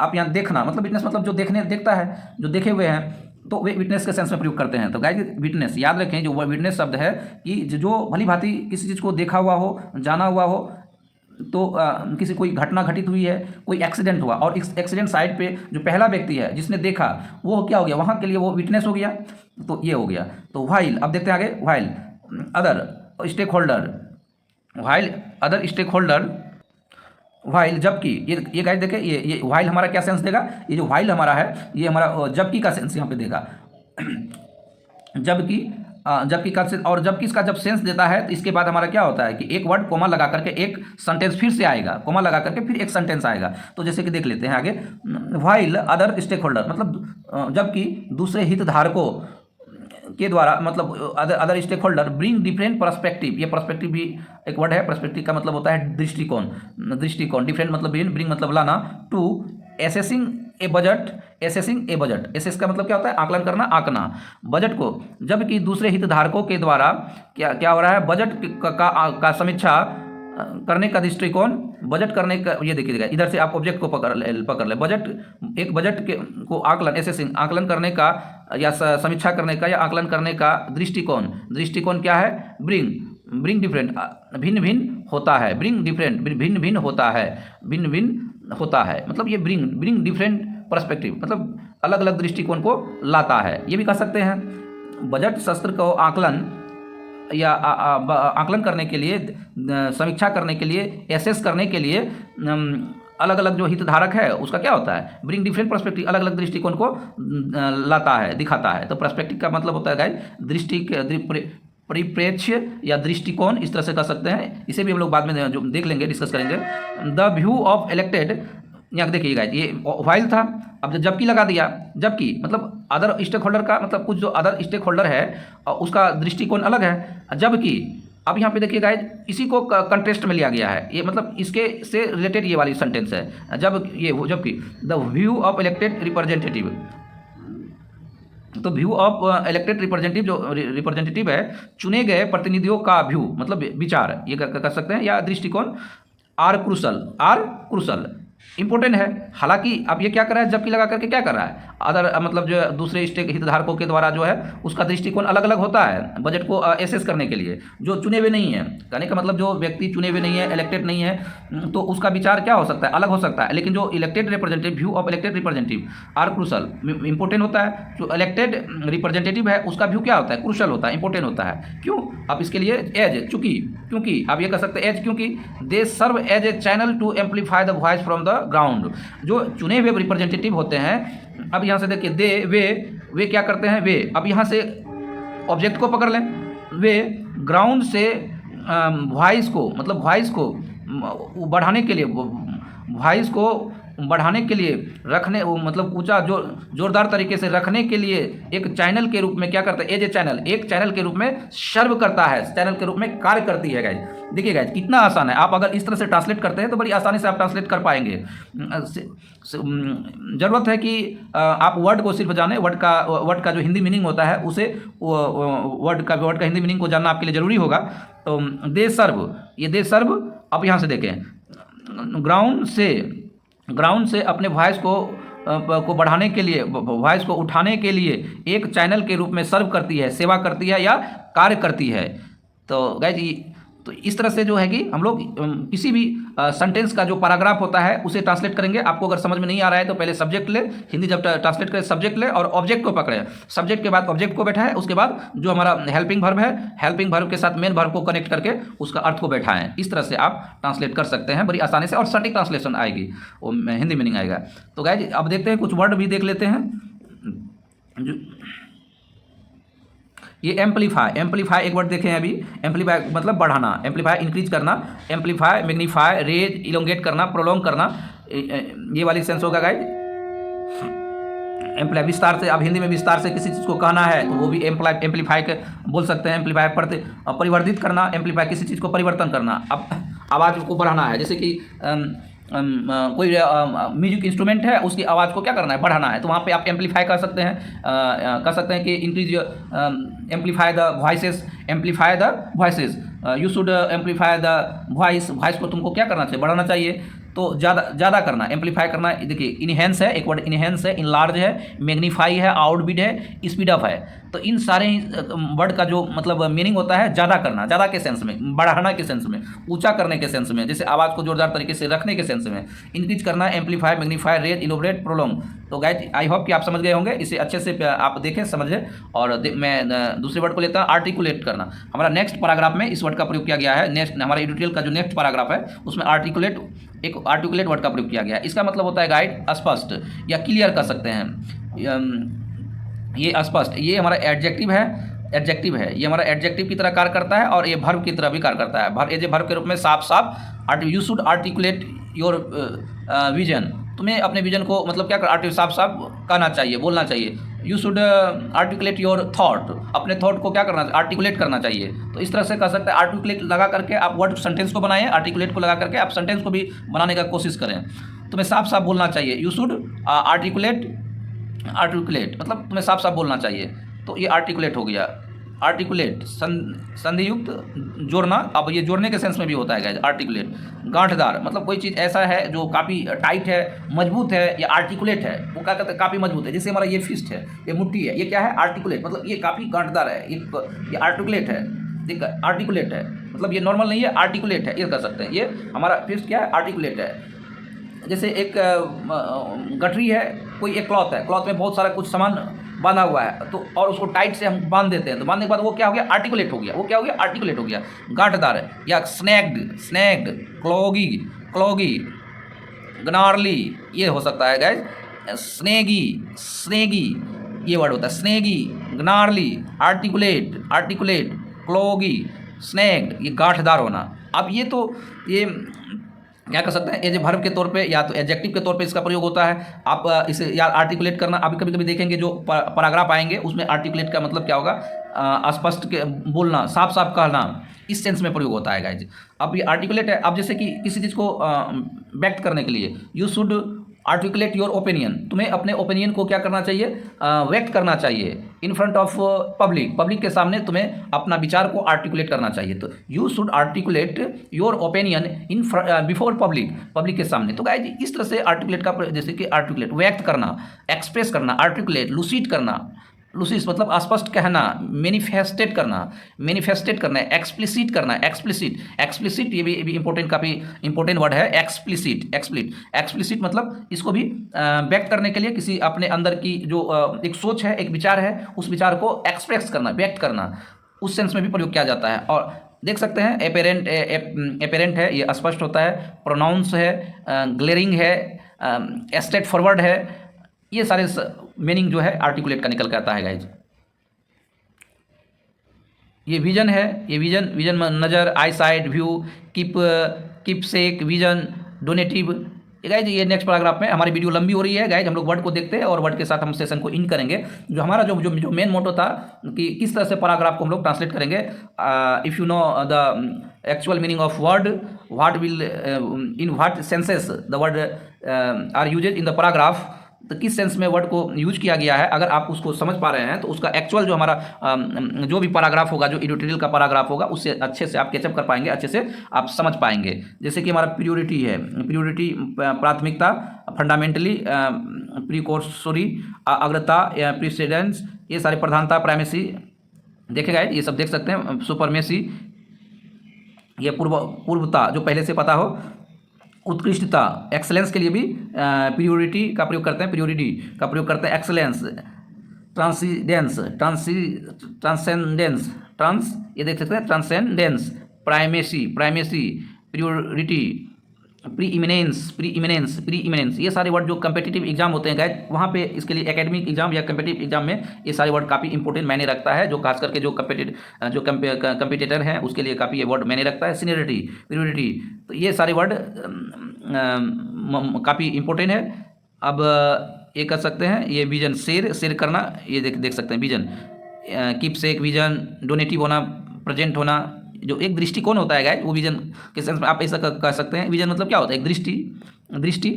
आप यहाँ देखना मतलब विटनेस मतलब जो देखता है, जो देखे हुए हैं, तो वे विटनेस के सेंस में प्रयोग करते हैं। तो गाइस विटनेस याद रखें, जो विटनेस शब्द है कि जो भली भांति किसी चीज़ को देखा हुआ हो, जाना हुआ हो, तो किसी कोई घटना घटित हुई है, कोई एक्सीडेंट हुआ, और इस एक्सीडेंट साइट पे जो पहला व्यक्ति है जिसने देखा, वो क्या हो गया, वहाँ के लिए वो विटनेस हो गया, तो ये हो गया। तो व्हाइल, अब देखते हैं आगे, while other stakeholder while, जबकि ये गाइस देखें, ये व्हाइल हमारा क्या सेंस देगा, ये जो व्हाइल हमारा है ये हमारा जबकि का सेंस यहाँ पे देगा। जबकि का सेंस, और जबकि इसका जब सेंस देता है तो इसके बाद हमारा क्या होता है कि एक वर्ड कोमा लगा करके एक सेंटेंस फिर से आएगा, कोमा लगा करके फिर एक सेंटेंस आएगा। तो जैसे कि देख लेते हैं आगे, व्हाइल अदर स्टेक होल्डर मतलब जबकि दूसरे हितधारकों के द्वारा, मतलब other stakeholder bring different perspective, ये पर्सपेक्टिव भी एक वर्ड है, पर्सपेक्टिव का मतलब होता है दृष्टिकोण, डिफरेंट मतलब ब्रिंग मतलब लाना, to assessing a budget, assess का मतलब क्या होता है, आकलन करना, आंकना बजट को, जबकि दूसरे हितधारकों के द्वारा क्या हो रहा है, बजट का समीक्षा करने का दृष्टिकोण, बजट करने का, ये देखिएगा इधर से आप ऑब्जेक्ट को पकड़ ले, बजट को आकलन, एसेसिंग आकलन करने का या समीक्षा करने का या आकलन करने का दृष्टिकोण क्या है, ब्रिंग डिफरेंट भिन्न भिन्न होता है, ब्रिंग डिफरेंट भिन्न भिन्न होता है, मतलब ये ब्रिंग डिफरेंट पर्सपेक्टिव मतलब अलग अलग दृष्टिकोण को लाता है। ये भी कह सकते हैं बजट शस्त्र को आकलन या आकलन करने के लिए, समीक्षा करने के लिए, एसेस करने के लिए अलग अलग जो हितधारक है उसका क्या होता है, ब्रिंग डिफरेंट पर्सपेक्टिव, अलग अलग दृष्टिकोण को लाता है, दिखाता है। तो पर्सपेक्टिव का मतलब होता है गाइस परिप्रेक्ष्य या दृष्टिकोण, इस तरह से कर सकते हैं। इसे भी हम लोग बाद में जो देख लेंगे, डिस्कस करेंगे। द व्यू ऑफ इलेक्टेड, यहाँ देखिएगा ये व्हाइल था, अब जबकि लगा दिया, जबकि मतलब अदर स्टेक होल्डर का मतलब कुछ जो अदर स्टेक होल्डर है उसका दृष्टिकोण अलग है, जबकि अब यहाँ पे देखिएगा इसी को कंटेस्ट में लिया गया है, ये मतलब इसके से रिलेटेड ये वाली सेंटेंस है, जबकि the view of elected representative, तो व्यू ऑफ इलेक्टेड रिप्रेजेंटेटिव है, चुने गए प्रतिनिधियों का व्यू मतलब विचार, ये कर सकते हैं, या दृष्टिकोण आर क्रूशल इंपॉर्टेंट है। हालांकि अब ये क्या कर रहा है, जबकि लगा करके क्या कर रहा है, अदर मतलब जो दूसरे स्टेक हितधारकों के द्वारा जो है उसका दृष्टिकोण अलग अलग होता है बजट को एसेस करने के लिए। जो चुने हुए नहीं है, कहने का मतलब जो व्यक्ति चुने हुए नहीं है, इलेक्टेड नहीं है, तो उसका विचार क्या हो सकता है, अलग हो सकता है। लेकिन जो elected representative, view of elected representative are crucial, important होता है। जो इलेक्टेड रिप्रेजेंटेटिव है उसका व्यू क्या होता है, क्रूशल होता है, इंपॉर्टेंट होता है। क्यों, अब इसके लिए एज, क्योंकि आप ये कह सकते हैं एज, क्योंकि they serve as a channel to amplify the voice from the ground. जो चुने हुए रिप्रेजेंटेटिव होते हैं, अब यहाँ से देखिए दे वे क्या करते हैं, वे अब यहाँ से ऑब्जेक्ट को पकड़ लें, वे ग्राउंड से वॉइस को, मतलब वॉइस को बढ़ाने के लिए, वॉइस को बढ़ाने के लिए रखने, मतलब ऊंचा जोरदार तरीके से रखने के लिए एक चैनल के रूप में क्या करता है, एज ए चैनल, एक चैनल के रूप में सर्व करता है, चैनल के रूप में कार्य करती है गाइज। देखिए गाइज कितना आसान है, आप अगर इस तरह से ट्रांसलेट करते हैं तो बड़ी आसानी से आप ट्रांसलेट कर पाएंगे। ज़रूरत है कि आप वर्ड को सिर्फ जाने, वर्ड का जो हिंदी मीनिंग होता है उसे, वर्ड का हिंदी मीनिंग को जानना आपके लिए ज़रूरी होगा। तो दे सर्व, ये दे सर्व, अब यहाँ से देखें, ग्राउंड से अपने वॉइस को बढ़ाने के लिए, वॉइस को उठाने के लिए एक चैनल के रूप में सर्व करती है, सेवा करती है या कार्य करती है। तो गाइज तो इस तरह से जो है कि हम लोग किसी भी सेंटेंस का जो पैराग्राफ होता है उसे ट्रांसलेट करेंगे। आपको अगर समझ में नहीं आ रहा है तो पहले सब्जेक्ट ले, हिंदी जब ट्रांसलेट करें सब्जेक्ट ले और ऑब्जेक्ट को पकड़े, सब्जेक्ट के बाद ऑब्जेक्ट को बैठाएं, उसके बाद जो हमारा हेल्पिंग वर्ब है, हेल्पिंग वर्ब के साथ मेन वर्ब को कनेक्ट करके उसका अर्थ को बैठाएं। इस तरह से आप ट्रांसलेट कर सकते हैं बड़ी आसानी से, और सटीक ट्रांसलेशन आएगी, वो हिंदी मीनिंग आएगा। तो गाइज अब देखते हैं, कुछ वर्ड भी देख लेते हैं। ये एम्पलीफाई एक वर्ड देखें अभी, एम्पलीफाई मतलब बढ़ाना, एम्पलीफाई इंक्रीज करना, एम्पलीफाई मैग्नीफाई, रेज इलोंगेट करना, प्रोलॉन्ग करना, ये वाली सेंस होगा गाइज। एम्पलीफाई विस्तार से, अब हिंदी में विस्तार से किसी चीज़ को कहना है तो वो भी एम्पलीफाई के बोल सकते हैं। एम्पलीफाई परिवर्धित करना, एम्पलीफाई किसी चीज़ को परिवर्तन करना। अब आवाज़ को बढ़ाना है, जैसे कि कोई म्यूजिक इंस्ट्रूमेंट है, उसकी आवाज़ को क्या करना है, बढ़ाना है, तो वहाँ पे आप एम्पलीफाई कर सकते हैं, कि increase amplify the voices, you should amplify the voice को तुमको क्या करना चाहिए, बढ़ाना चाहिए। तो ज़्यादा करना, एम्पलीफाई करना। देखिए इनहेंस है, एक वर्ड इनहेंस है, इनलार्ज है, मैग्नीफाई है, आउटबिड है, स्पीड अप है। तो इन सारे वर्ड का जो मतलब मीनिंग होता है ज़्यादा करना, ज़्यादा के सेंस में, बढ़ाना के सेंस में, ऊंचा करने के सेंस में, जैसे आवाज़ को जोरदार तरीके से रखने के सेंस में। इंक्रीज करना, amplify, magnify, raise, elaborate, prolong. तो गाइज आई होप कि आप समझ गए होंगे, इसे अच्छे से आप देखें, समझें। और मैं दूसरे वर्ड को लेता हूँ, आर्टिकुलेट करना। हमारा नेक्स्ट पैराग्राफ में इस वर्ड का प्रयोग किया गया है। नेक्स्ट हमारा एडिटोरियल का जो नेक्स्ट पैराग्राफ है उसमें एक आर्टिकुलेट वर्ड का प्रयोग किया गया है। इसका मतलब होता है गाइड स्पष्ट या क्लियर कर सकते हैं। ये स्पष्ट, ये हमारा एडजेक्टिव है, ये हमारा एडजेक्टिव की तरह कार्य करता है और ये वर्ब की तरह भी कार्य करता है। एज ए वर्ब के रूप में साफ, you should articulate your vision, तुम्हें अपने विजन को मतलब क्या कर, साफ कहना चाहिए, बोलना चाहिए। You should articulate your thought, अपने थॉट को क्या करना, आर्टिकुलेट करना चाहिए। तो इस तरह से कह सकते हैं, आर्टिकुलेट लगा करके आप वर्ड सेंटेंस को बनाएं, आर्टिकुलेट को लगा करके आप सेंटेंस को भी बनाने का कोशिश करें। तुम्हें साफ बोलना चाहिए, यू शुड आर्टिकुलेट मतलब तुम्हें साफ बोलना चाहिए। तो ये आर्टिकुलेट हो गया। आर्टिकुलेट संधियुक्त जोड़ना, अब ये जोड़ने के सेंस में भी होता है गाइस। आर्टिकुलेट गांठदार, मतलब कोई चीज़ ऐसा है जो काफ़ी टाइट है, मजबूत है, या आर्टिकुलेट है, वो क्या कहते हैं, काफ़ी मजबूत है। जैसे हमारा ये फिस्ट है, ये मुट्ठी है, ये क्या है, आर्टिकुलेट, मतलब ये काफ़ी गांठदार है, ये आर्टिकुलेट है। देख, आर्टिकुलेट है मतलब ये नॉर्मल नहीं है, आर्टिकुलेट है, ये कर सकते हैं। ये हमारा फिस्ट क्या है, आर्टिकुलेट है। जैसे एक गठरी है, कोई एक क्लॉथ है, क्लॉथ में बहुत सारा कुछ सामान बांधा हुआ है, तो और उसको टाइट से हम बांध देते हैं, तो बांधने के बाद वो क्या हो गया, आर्टिकुलेट हो गया। वो क्या हो गया, आर्टिकुलेट हो गया, गांठदार है। या स्नैग्ड, क्लॉगी, गनारली, ये हो सकता है गाइस। स्नेगी ये वर्ड होता है, स्नेगी, गनारली, आर्टिकुलेट, क्लॉगी, स्नैग्ड, ये गांठदार होना। अब ये क्या कर सकते हैं, एज ए वर्ब के तौर पे या तो एडजेक्टिव के तौर पे इसका प्रयोग होता है। आप इसे या आर्टिकुलेट करना, अभी कभी देखेंगे जो पैराग्राफ आएंगे उसमें आर्टिकुलेट का मतलब क्या होगा, स्पष्ट बोलना, साफ कहना, इस सेंस में प्रयोग होता है गाइज। अब ये आर्टिकुलेट है। अब जैसे कि किसी चीज़ को व्यक्त करने के लिए, you should articulate your opinion, तुम्हें अपने ओपिनियन को क्या करना चाहिए, व्यक्त करना चाहिए in front of public, public के सामने तुम्हें अपना विचार को आर्टिकुलेट करना चाहिए। तो you should articulate your opinion in before public, public के सामने। तो गाइज इस तरह से आर्टिकुलेट का, जैसे कि आर्टिकुलेट व्यक्त करना, एक्सप्रेस करना, आर्टिकुलेट लूसिड करना, लूसिस मतलब स्पष्ट कहना, मैनिफेस्टेट करना, एक्सप्लिसिट करना, एक्सप्लिसिट ये भी इंपॉर्टेंट, काफ़ी इंपॉर्टेंट वर्ड है एक्सप्लिसिट मतलब इसको भी व्यक्त करने के लिए किसी अपने अंदर की जो एक सोच है, एक विचार है, उस विचार को एक्सप्रेस करना, व्यक्त करना, उस सेंस में भी प्रयोग किया जाता है। और देख सकते हैं एपेरेंट है, ये स्पष्ट होता है, प्रोनाउंस है, ग्लेरिंग है, स्ट्रेट फॉरवर्ड है, ये सारे मीनिंग जो है आर्टिकुलेट का निकल के आता है गाइज। ये विजन है, ये विजन नज़र, आई साइट, व्यू, कीप सेक, विजन, डोनेटिव। गाइज ये नेक्स्ट पैराग्राफ में, हमारी वीडियो लंबी हो रही है गाइज, हम लोग वर्ड को देखते हैं और वर्ड के साथ हम सेशन को इन करेंगे। जो हमारा जो मेन मोटो था कि किस तरह से पैराग्राफ को हम लोग ट्रांसलेट करेंगे, if you know the actual meaning of word, what will in what senses the word are used in the paragraph, तो किस सेंस में वर्ड को यूज किया गया है, अगर आप उसको समझ पा रहे हैं तो उसका एक्चुअल जो हमारा जो भी पैराग्राफ होगा, जो एडिटोरियल का पैराग्राफ होगा, उससे अच्छे से आप कैचअप कर पाएंगे, अच्छे से आप समझ पाएंगे। जैसे कि हमारा प्रियोरिटी है, प्रियोरिटी प्राथमिकता, फंडामेंटली, प्रीकोर्सरी, अग्रता, प्रीसीडेंस, ये सारे प्रधानता, प्राइमेसी देखेगा, ये सब देख सकते हैं, सुपरमेसी, ये पूर्वता जो पहले से पता हो, उत्कृष्टता, एक्सेलेंस के लिए भी प्रियोरिटी का प्रयोग करते हैं, एक्सेलेंस, ट्रांसेंडेंस, ये देख सकते हैं, transcendence, primacy, priority, pre eminence, ये सारे वर्ड जो कम्पिटिटिव एग्जाम होते हैं गाइज, वहाँ पे इसके लिए एकेडमिक एग्जाम या कम्पिटिटिव एग्जाम में ये सारे वर्ड काफ़ी इंपॉर्टेंट मायने रखता है, जो खास करके जो कम्पिटिटर हैं उसके लिए काफ़ी ये वर्ड मायने रखता है। सीनियरिटी, प्रियोरिटी, तो ये सारे वर्ड काफ़ी इंपॉर्टेंट है। अब ये कर सकते हैं, ये विजन, शेयर करना, ये देख सकते हैं, विजन, कीप सेक, विजन, डोनेटिव होना, प्रेजेंट होना, जो एक दृष्टिकोण होता है गाइज, वो विजन के सेंस में आप ऐसा कह सकते हैं। विजन मतलब क्या होता है, एक दृष्टि,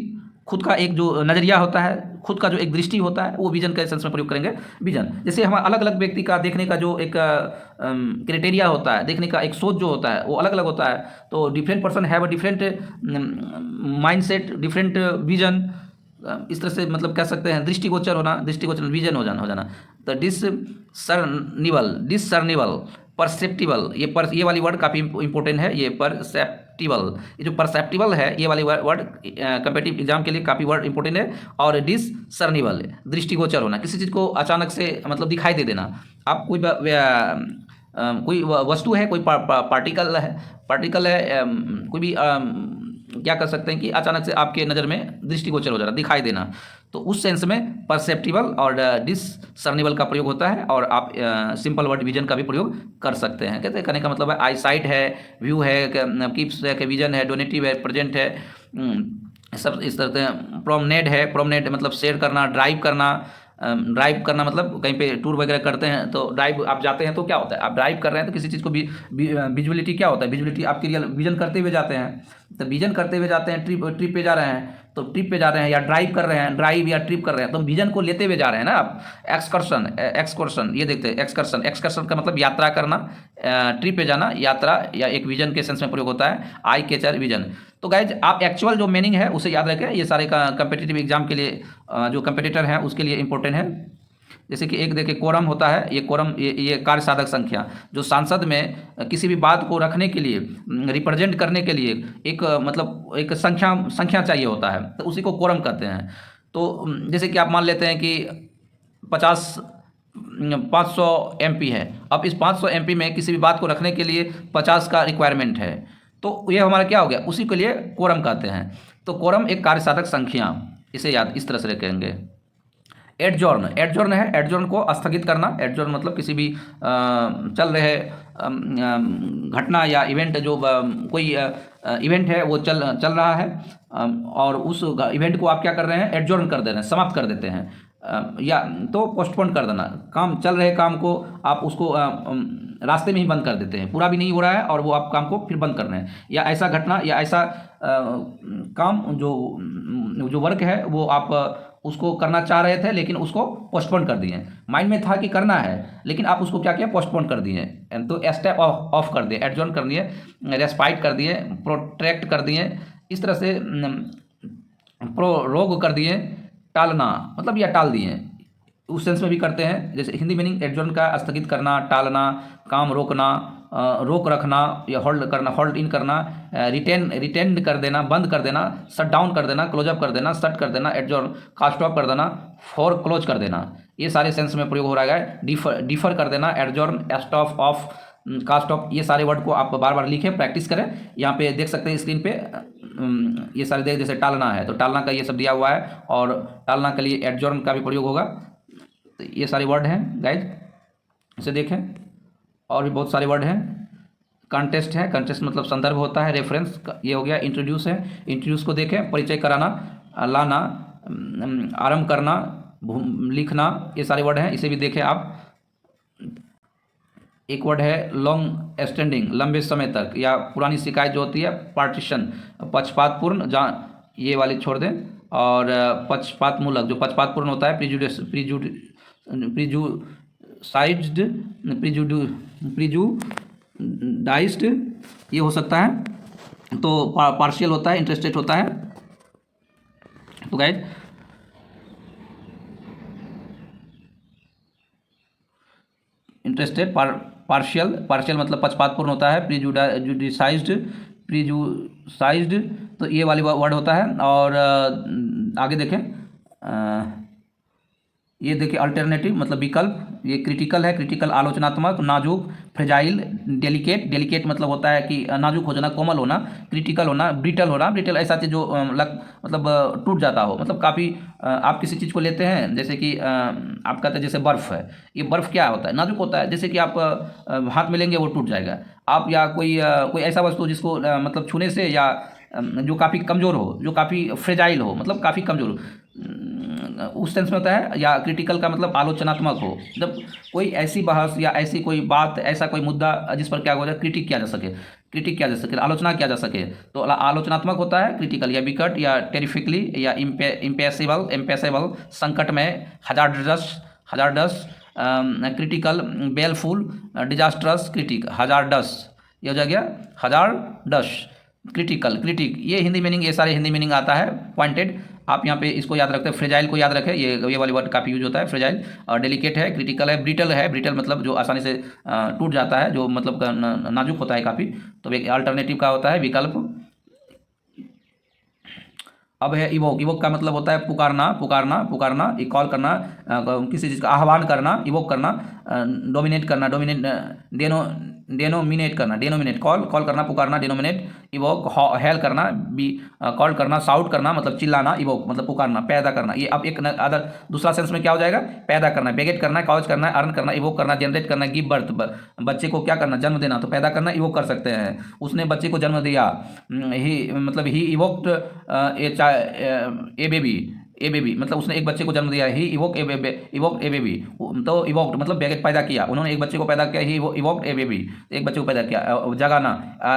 खुद का एक जो नज़रिया होता है, खुद का जो एक दृष्टि होता है, वो विजन के सेंस में प्रयोग करेंगे विजन। जैसे हम अलग अलग व्यक्ति का देखने का जो एक क्राइटेरिया होता है, देखने का एक सोच जो होता है, वो अलग अलग होता है। तो different person have a different mindset, different vision, इस तरह से मतलब कह सकते हैं, दृष्टिगोचर होना, विजन हो जाना। तो डिसर्निबल, परसेप्टिबल, ये वाली वर्ड काफ़ी इंपॉर्टेंट है, ये परसेप्टिबल, ये जो परसेप्टिबल है, ये वाली वर्ड कम्पिटिटिव एग्जाम के लिए काफ़ी वर्ड इंपॉर्टेंट है। और डिसर्निबल, दृष्टिगोचर होना, किसी चीज़ को अचानक से मतलब दिखाई दे देना। आप कोई वस्तु है, कोई पार्टिकल है, कोई भी क्या कर सकते हैं कि अचानक से आपके नज़र में दृष्टिगोचर हो जाना, दिखाई देना, तो उस सेंस में परसेप्टिबल और डिसर्निबल का प्रयोग होता है। और आप सिंपल वर्ड विजन का भी प्रयोग कर सकते हैं। कहते कहने का मतलब है, आई साइट है, व्यू है, कीप्स है, विजन है, डोनेटिव है, प्रेजेंट है, सब इस तरह से। प्रोमनेड मतलब शेयर करना, ड्राइव करना मतलब कहीं पे टूर वगैरह करते हैं तो ड्राइव आप जाते हैं तो क्या होता है, आप ड्राइव कर रहे हैं तो किसी चीज़ को विजुअलिटी क्या होता है, विजुअलिटी आपके लिए विजन करते हुए जाते हैं, तो विजन करते हुए जाते हैं, ट्रिप पे जा रहे हैं, तो ट्रिप पे जा रहे हैं या ड्राइव कर रहे हैं, ड्राइव या ट्रिप कर रहे हैं, तो विजन को लेते हुए जा रहे हैं ना आप। एक्सकर्शन, ये देखते हैं, एक्सकर्शन का मतलब यात्रा करना, ट्रिप पे जाना, यात्रा या एक विजन के सेंस में प्रयोग होता है, आई कैचर विजन। तो गाइज आप एक्चुअल जो मीनिंग है उसे याद रखें, ये सारे का कम्पिटिटिव एग्जाम के लिए जो कम्पिटिटर हैं उसके लिए इंपॉर्टेंट है। जैसे कि एक देखिए कोरम होता है, ये कोरम ये कार्य साधक संख्या, जो सांसद में किसी भी बात को रखने के लिए, रिप्रेजेंट करने के लिए एक मतलब एक संख्या चाहिए होता है, तो उसी को कोरम कहते हैं। तो जैसे कि आप मान लेते हैं कि 500 MP है, अब इस 500 MP में किसी भी बात को रखने के लिए 50 का रिक्वायरमेंट है, तो ये हमारा क्या हो गया, उसी के लिए कोरम कहते हैं। तो कोरम एक कार्य साधक संख्या, इसे याद इस तरह से रखेंगे। एडजॉर्न है, एडजॉर्न को स्थगित करना। एडजॉर्न मतलब किसी भी चल रहे घटना या इवेंट, जो कोई इवेंट है वो चल रहा है और उस इवेंट को आप क्या कर रहे हैं, एडजॉर्न कर दे रहे हैं, समाप्त कर देते हैं। या तो पोस्टपोन कर देना, काम चल रहे काम को आप उसको रास्ते में ही बंद कर देते हैं, पूरा भी नहीं हो रहा है और वो आप काम को फिर बंद कर रहे हैं, या ऐसा घटना या ऐसा काम जो वर्क है वो आप उसको करना चाह रहे थे लेकिन उसको पोस्टपोन कर दिए। माइंड में था कि करना है लेकिन आप उसको क्या किया, पोस्टपोन कर दिए। तो स्टेप ऑफ कर दिए, एडजॉर्न कर दिए, रेस्पाइट कर दिए, प्रोट्रैक्ट कर दिए, इस तरह से प्रोरोग कर दिए, टालना मतलब या टाल दिए, उस सेंस में भी करते हैं। जैसे हिंदी मीनिंग एडजॉर्न का स्थगित करना, टालना, काम रोकना, रोक रखना या होल्ड करना, होल्ड इन करना, रिटेंड कर देना, बंद कर देना, शट डाउन कर देना, क्लोज अप कर देना, शट कर देना, एडजॉर्न कास्ट ऑफ कर देना, फॉर क्लोज कर देना, ये सारे सेंस में प्रयोग हो रहा है। डिफर कर देना, adjourn, stop, off, cast off, ये सारे वर्ड को आप बार बार लिखें, प्रैक्टिस करें। यहाँ पे देख सकते हैं स्क्रीन पे ये सारे देख, जैसे टालना है तो टालना का ये सब दिया हुआ है और टालना के लिए एडजॉर्न का भी प्रयोग होगा। तो ये सारे वर्ड हैं गाइज, इसे देखें। और भी बहुत सारे वर्ड हैं। कंटेस्ट है, कंटेस्ट मतलब संदर्भ होता है, रेफरेंस ये हो गया। इंट्रोड्यूस है, इंट्रोड्यूस को देखें, परिचय कराना, लाना, आरंभ करना, लिखना, ये सारे वर्ड हैं, इसे भी देखें आप। एक वर्ड है लॉन्ग स्टैंडिंग, लंबे समय तक, या पुरानी शिकायत जो होती है पार्टीशन, पक्षपातपूर्ण, जहाँ ये वाली छोड़ दें, और पक्षपातमूलक जो पक्षपातपूर्ण होता है, प्रिजुडाइज्ड ये हो सकता है, तो पार्शियल होता है, इंटरेस्टेड होता है। तो गाइज इंटरेस्टेड, पार्शियल मतलब पक्षपातपूर्ण होता है, प्रिजुसाइज्ड तो ये वाली वर्ड होता है। और आगे देखें, ये देखिए अल्टरनेटिव मतलब विकल्प, ये क्रिटिकल है, क्रिटिकल आलोचनात्मक, नाजुक, फ्रेजाइल, डेलिकेट मतलब होता है कि नाजुक हो जाना, कोमल होना, क्रिटिकल होना, ब्रिटल होना, ब्रिटल ऐसा चीज़ जो मतलब टूट जाता हो, मतलब काफ़ी आप किसी चीज़ को लेते हैं, जैसे कि आप कहते हैं जैसे बर्फ़ है, ये बर्फ़ क्या होता है, नाजुक होता है, जैसे कि आप हाथ में लेंगे वो टूट जाएगा। आप या कोई ऐसा वस्तु जिसको मतलब छूने से, या जो काफ़ी कमज़ोर हो, जो काफ़ी फ्रेजाइल हो, मतलब काफ़ी कमज़ोर हो, उस सेंस में होता है। या क्रिटिकल का मतलब आलोचनात्मक हो, जब कोई ऐसी बहस या ऐसी कोई बात, ऐसा कोई मुद्दा जिस पर क्या हो जाए, क्रिटिक किया जा सके, आलोचना किया जा सके, तो आलोचनात्मक होता है क्रिटिकल। या विकट, या टेरिफिकली, या इम्पेसेबल, संकट में, hazardous, critical, baleful, disastrous, critic, hazardous, ये हो जाएगा हजारडस, क्रिटिक, ये हिंदी मीनिंग, ये सारे हिंदी मीनिंग आता है। पॉइंटेड आप यहाँ पे इसको याद रखते हैं, फ्रेजाइल को याद रखें, ये वाली वर्ड काफ़ी यूज होता है, फ्रेजाइल। और डेलिकेट है, क्रिटिकल है, ब्रिटल मतलब जो आसानी से टूट जाता है, जो मतलब नाजुक होता है काफ़ी। तो एक अल्टरनेटिव का होता है विकल्प। अब है इवोक का मतलब होता है पुकारना, कॉल करना, किसी चीज़ का आह्वान करना, इवोक करना, डोमिनेट करना, डेनोमिनेट कॉल करना, पुकारना, डेनोमिनेट, इवोक, हेल करना, कॉल करना, साउट करना मतलब चिल्लाना, इवोक मतलब पुकारना, पैदा करना। ये अब एक अदर दूसरा सेंस में क्या हो जाएगा, पैदा करना, बेगेट करना, कॉज करना, अर्न करना, इवोक करना, जनरेट करना, गिव बर्थ, बच्चे को क्या करना, जन्म देना, तो पैदा करना इवोक कर सकते हैं। उसने बच्चे को जन्म दिया, ही इवोक्ड ए बेबी मतलब उसने एक बच्चे को जन्म दिया, ही इवोक ए बेबी, तो इवोक्ड मतलब बेगेट पैदा किया, उन्होंने एक बच्चे को पैदा किया, ही इवोक्ड ए बेबी, एक बच्चे को पैदा किया। जगाना,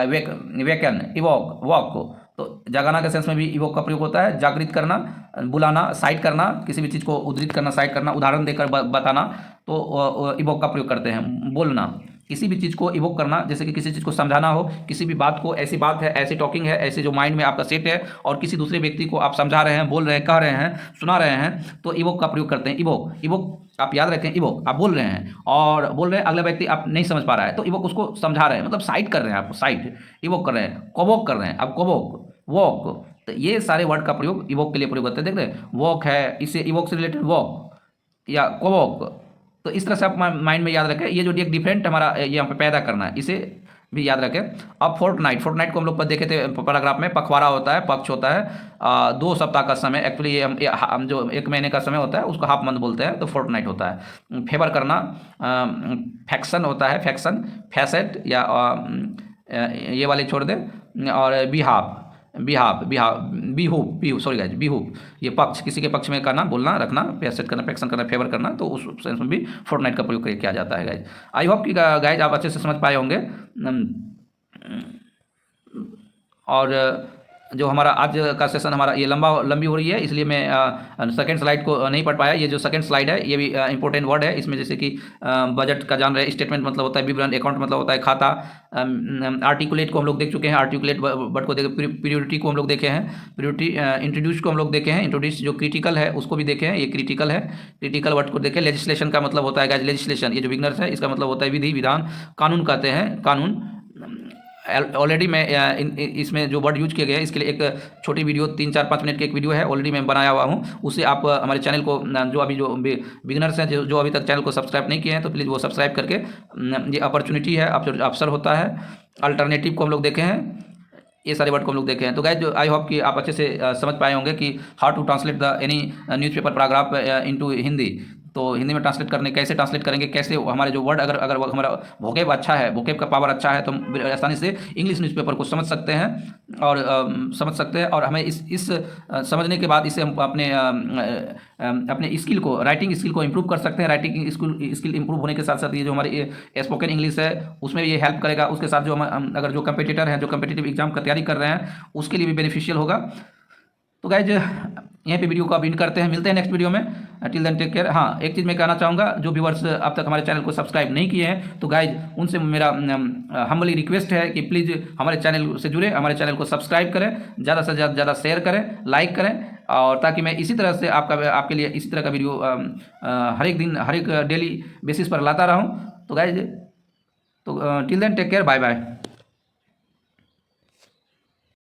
वेकन, इवोक, वॉक, तो जगाना के सेंस में भी इवोक का प्रयोग होता है। जागृत करना, बुलाना, साइट करना, किसी भी चीज़ को उद्धृत करना, साइट करना, उदाहरण देकर बताना, तो इवोक का प्रयोग करते हैं। बोलना, किसी भी चीज़ को इवोक करना, जैसे कि किसी चीज़ को समझाना हो, किसी भी बात को, ऐसी बात है, ऐसी टॉकिंग है, ऐसे जो माइंड में आपका सेट है और किसी दूसरे व्यक्ति को आप समझा रहे हैं, बोल रहे हैं, कह रहे हैं, सुना रहे हैं, तो इवोक का प्रयोग करते हैं। इवोक आप याद रखें, इवोक आप बोल रहे हैं और बोल रहे हैं, अगला व्यक्ति आप नहीं समझ पा रहा है, तो इवोक उसको समझा रहे हैं, मतलब साइट कर रहे हैं, आप साइट इवोक कर रहे हैं, कोवोक कर रहे हैं, आप कोवोक, वॉक, तो ये सारे वर्ड का प्रयोग इवोक के लिए प्रयोग करते हैं। देख रहे हैं, वॉक है, इससे इवोक से रिलेटेड वॉक या कोवोक, तो इस तरह से आप माइंड में याद रखें। ये जो एक डिफरेंट हमारा ये यहाँ पे पैदा करना है, इसे भी याद रखें। अब फोर्टनाइट को हम लोग पर देखे थे पैराग्राफ में, पखवाड़ा होता है, पक्ष होता है, 2 सप्ताह का समय, एक्चुअली ये हम जो 1 महीने का समय होता है उसको हाफ मंथ बोलते हैं, तो फोर्टनाइट होता है। फेवर करना, फैक्शन होता है, फैक्शन, फैसेट, या ये वाले छोड़ दें, और behalf, behalf behalf behoof sorry guys behoof, ये पक्ष, किसी के पक्ष में करना, बोलना, रखना, पेसेट करना, पैक्शन करना, फेवर करना, तो उस सेंस में भी फोर्टनाइट का प्रयोग किया जाता है गाइज। आई होप कि गाइज आप अच्छे से समझ पाए होंगे। और जो हमारा आज का सेशन हमारा ये लंबी हो रही है, इसलिए मैं सेकंड स्लाइड को नहीं पढ़ पाया। ये जो सेकंड स्लाइड है ये भी इंपॉर्टेंट वर्ड है इसमें, जैसे कि बजट का जान रहे, स्टेटमेंट मतलब होता है विवरण, अकाउंट मतलब होता है खाता, आर्टिकुलेट को हम लोग देख चुके हैं, आर्टिकुलेट वर्ड को देखे, प्रियोरिटी को हम लोग देखे हैं, प्रियोरिटी, इंट्रोड्यूस को हम लोग देखे हैं, इंट्रोड्यूस जो क्रिटिकल है उसको भी देखे हैं, ये क्रिटिकल है, क्रिटिकल वर्ड को देखें। लेजिस्लेशन का मतलब होता है गाइस, लेजिस्लेशन ये जो बिगनर्स है इसका मतलब होता है विधि, विधान, कानून कहते हैं, कानून। ऑलरेडी मैं इसमें जो वर्ड यूज किए गए हैं इसके लिए एक छोटी वीडियो 3-4-5 मिनट की एक वीडियो है, ऑलरेडी मैं बनाया हुआ हूँ, उससे आप हमारे चैनल को जो बिगिनर्स हैं जो अभी तक चैनल को सब्सक्राइब नहीं किए हैं तो प्लीज़ वो सब्सक्राइब करके, ये अपॉर्चुनिटी है, अवसर होता है। अल्टरनेटिव को हम लोग देखे हैं, ये सारे वर्ड को हम लोग देखे हैं। तो गाइज आई होप कि आप अच्छे से समझ पाए होंगे कि how to translate the any newspaper paragraph into Hindi. तो हिंदी में ट्रांसलेट करने, कैसे ट्रांसलेट करेंगे, कैसे हमारे जो वर्ड अगर हमारा वोकेब अच्छा है, वोकेब का पावर अच्छा है, तो हम आसानी से इंग्लिश न्यूज़पेपर को समझ सकते हैं और और हमें इस समझने के बाद इसे हम अपने स्किल को, राइटिंग स्किल को इम्प्रूव कर सकते हैं। राइटिंग स्किल इम्प्रूव होने के साथ साथ ये जो हमारी स्पोकन इंग्लिश है उसमें ये हेल्प करेगा। उसके साथ जो हम अगर जो कंपटीटर हैं, जो कम्पिटिटिव एग्जाम का तैयारी कर रहे हैं, उसके लिए भी बेनिफिशियल होगा। तो गाइज यहीं पे वीडियो को आप एंड करते हैं, मिलते हैं नेक्स्ट वीडियो में। Till then take care. हाँ, एक चीज़ मैं कहना चाहूँगा, जो व्यूअर्स अब तक हमारे चैनल को सब्सक्राइब नहीं किए हैं तो गाइज उनसे मेरा हम्बली रिक्वेस्ट है कि प्लीज़ हमारे चैनल से जुड़े, हमारे चैनल को सब्सक्राइब करें, ज़्यादा से ज़्यादा शेयर करें, लाइक करें, और ताकि मैं इसी तरह से आपके लिए इसी तरह का वीडियो हर एक दिन, हर एक डेली बेसिस पर लाता रहूँ। तो guys till then take care, bye bye.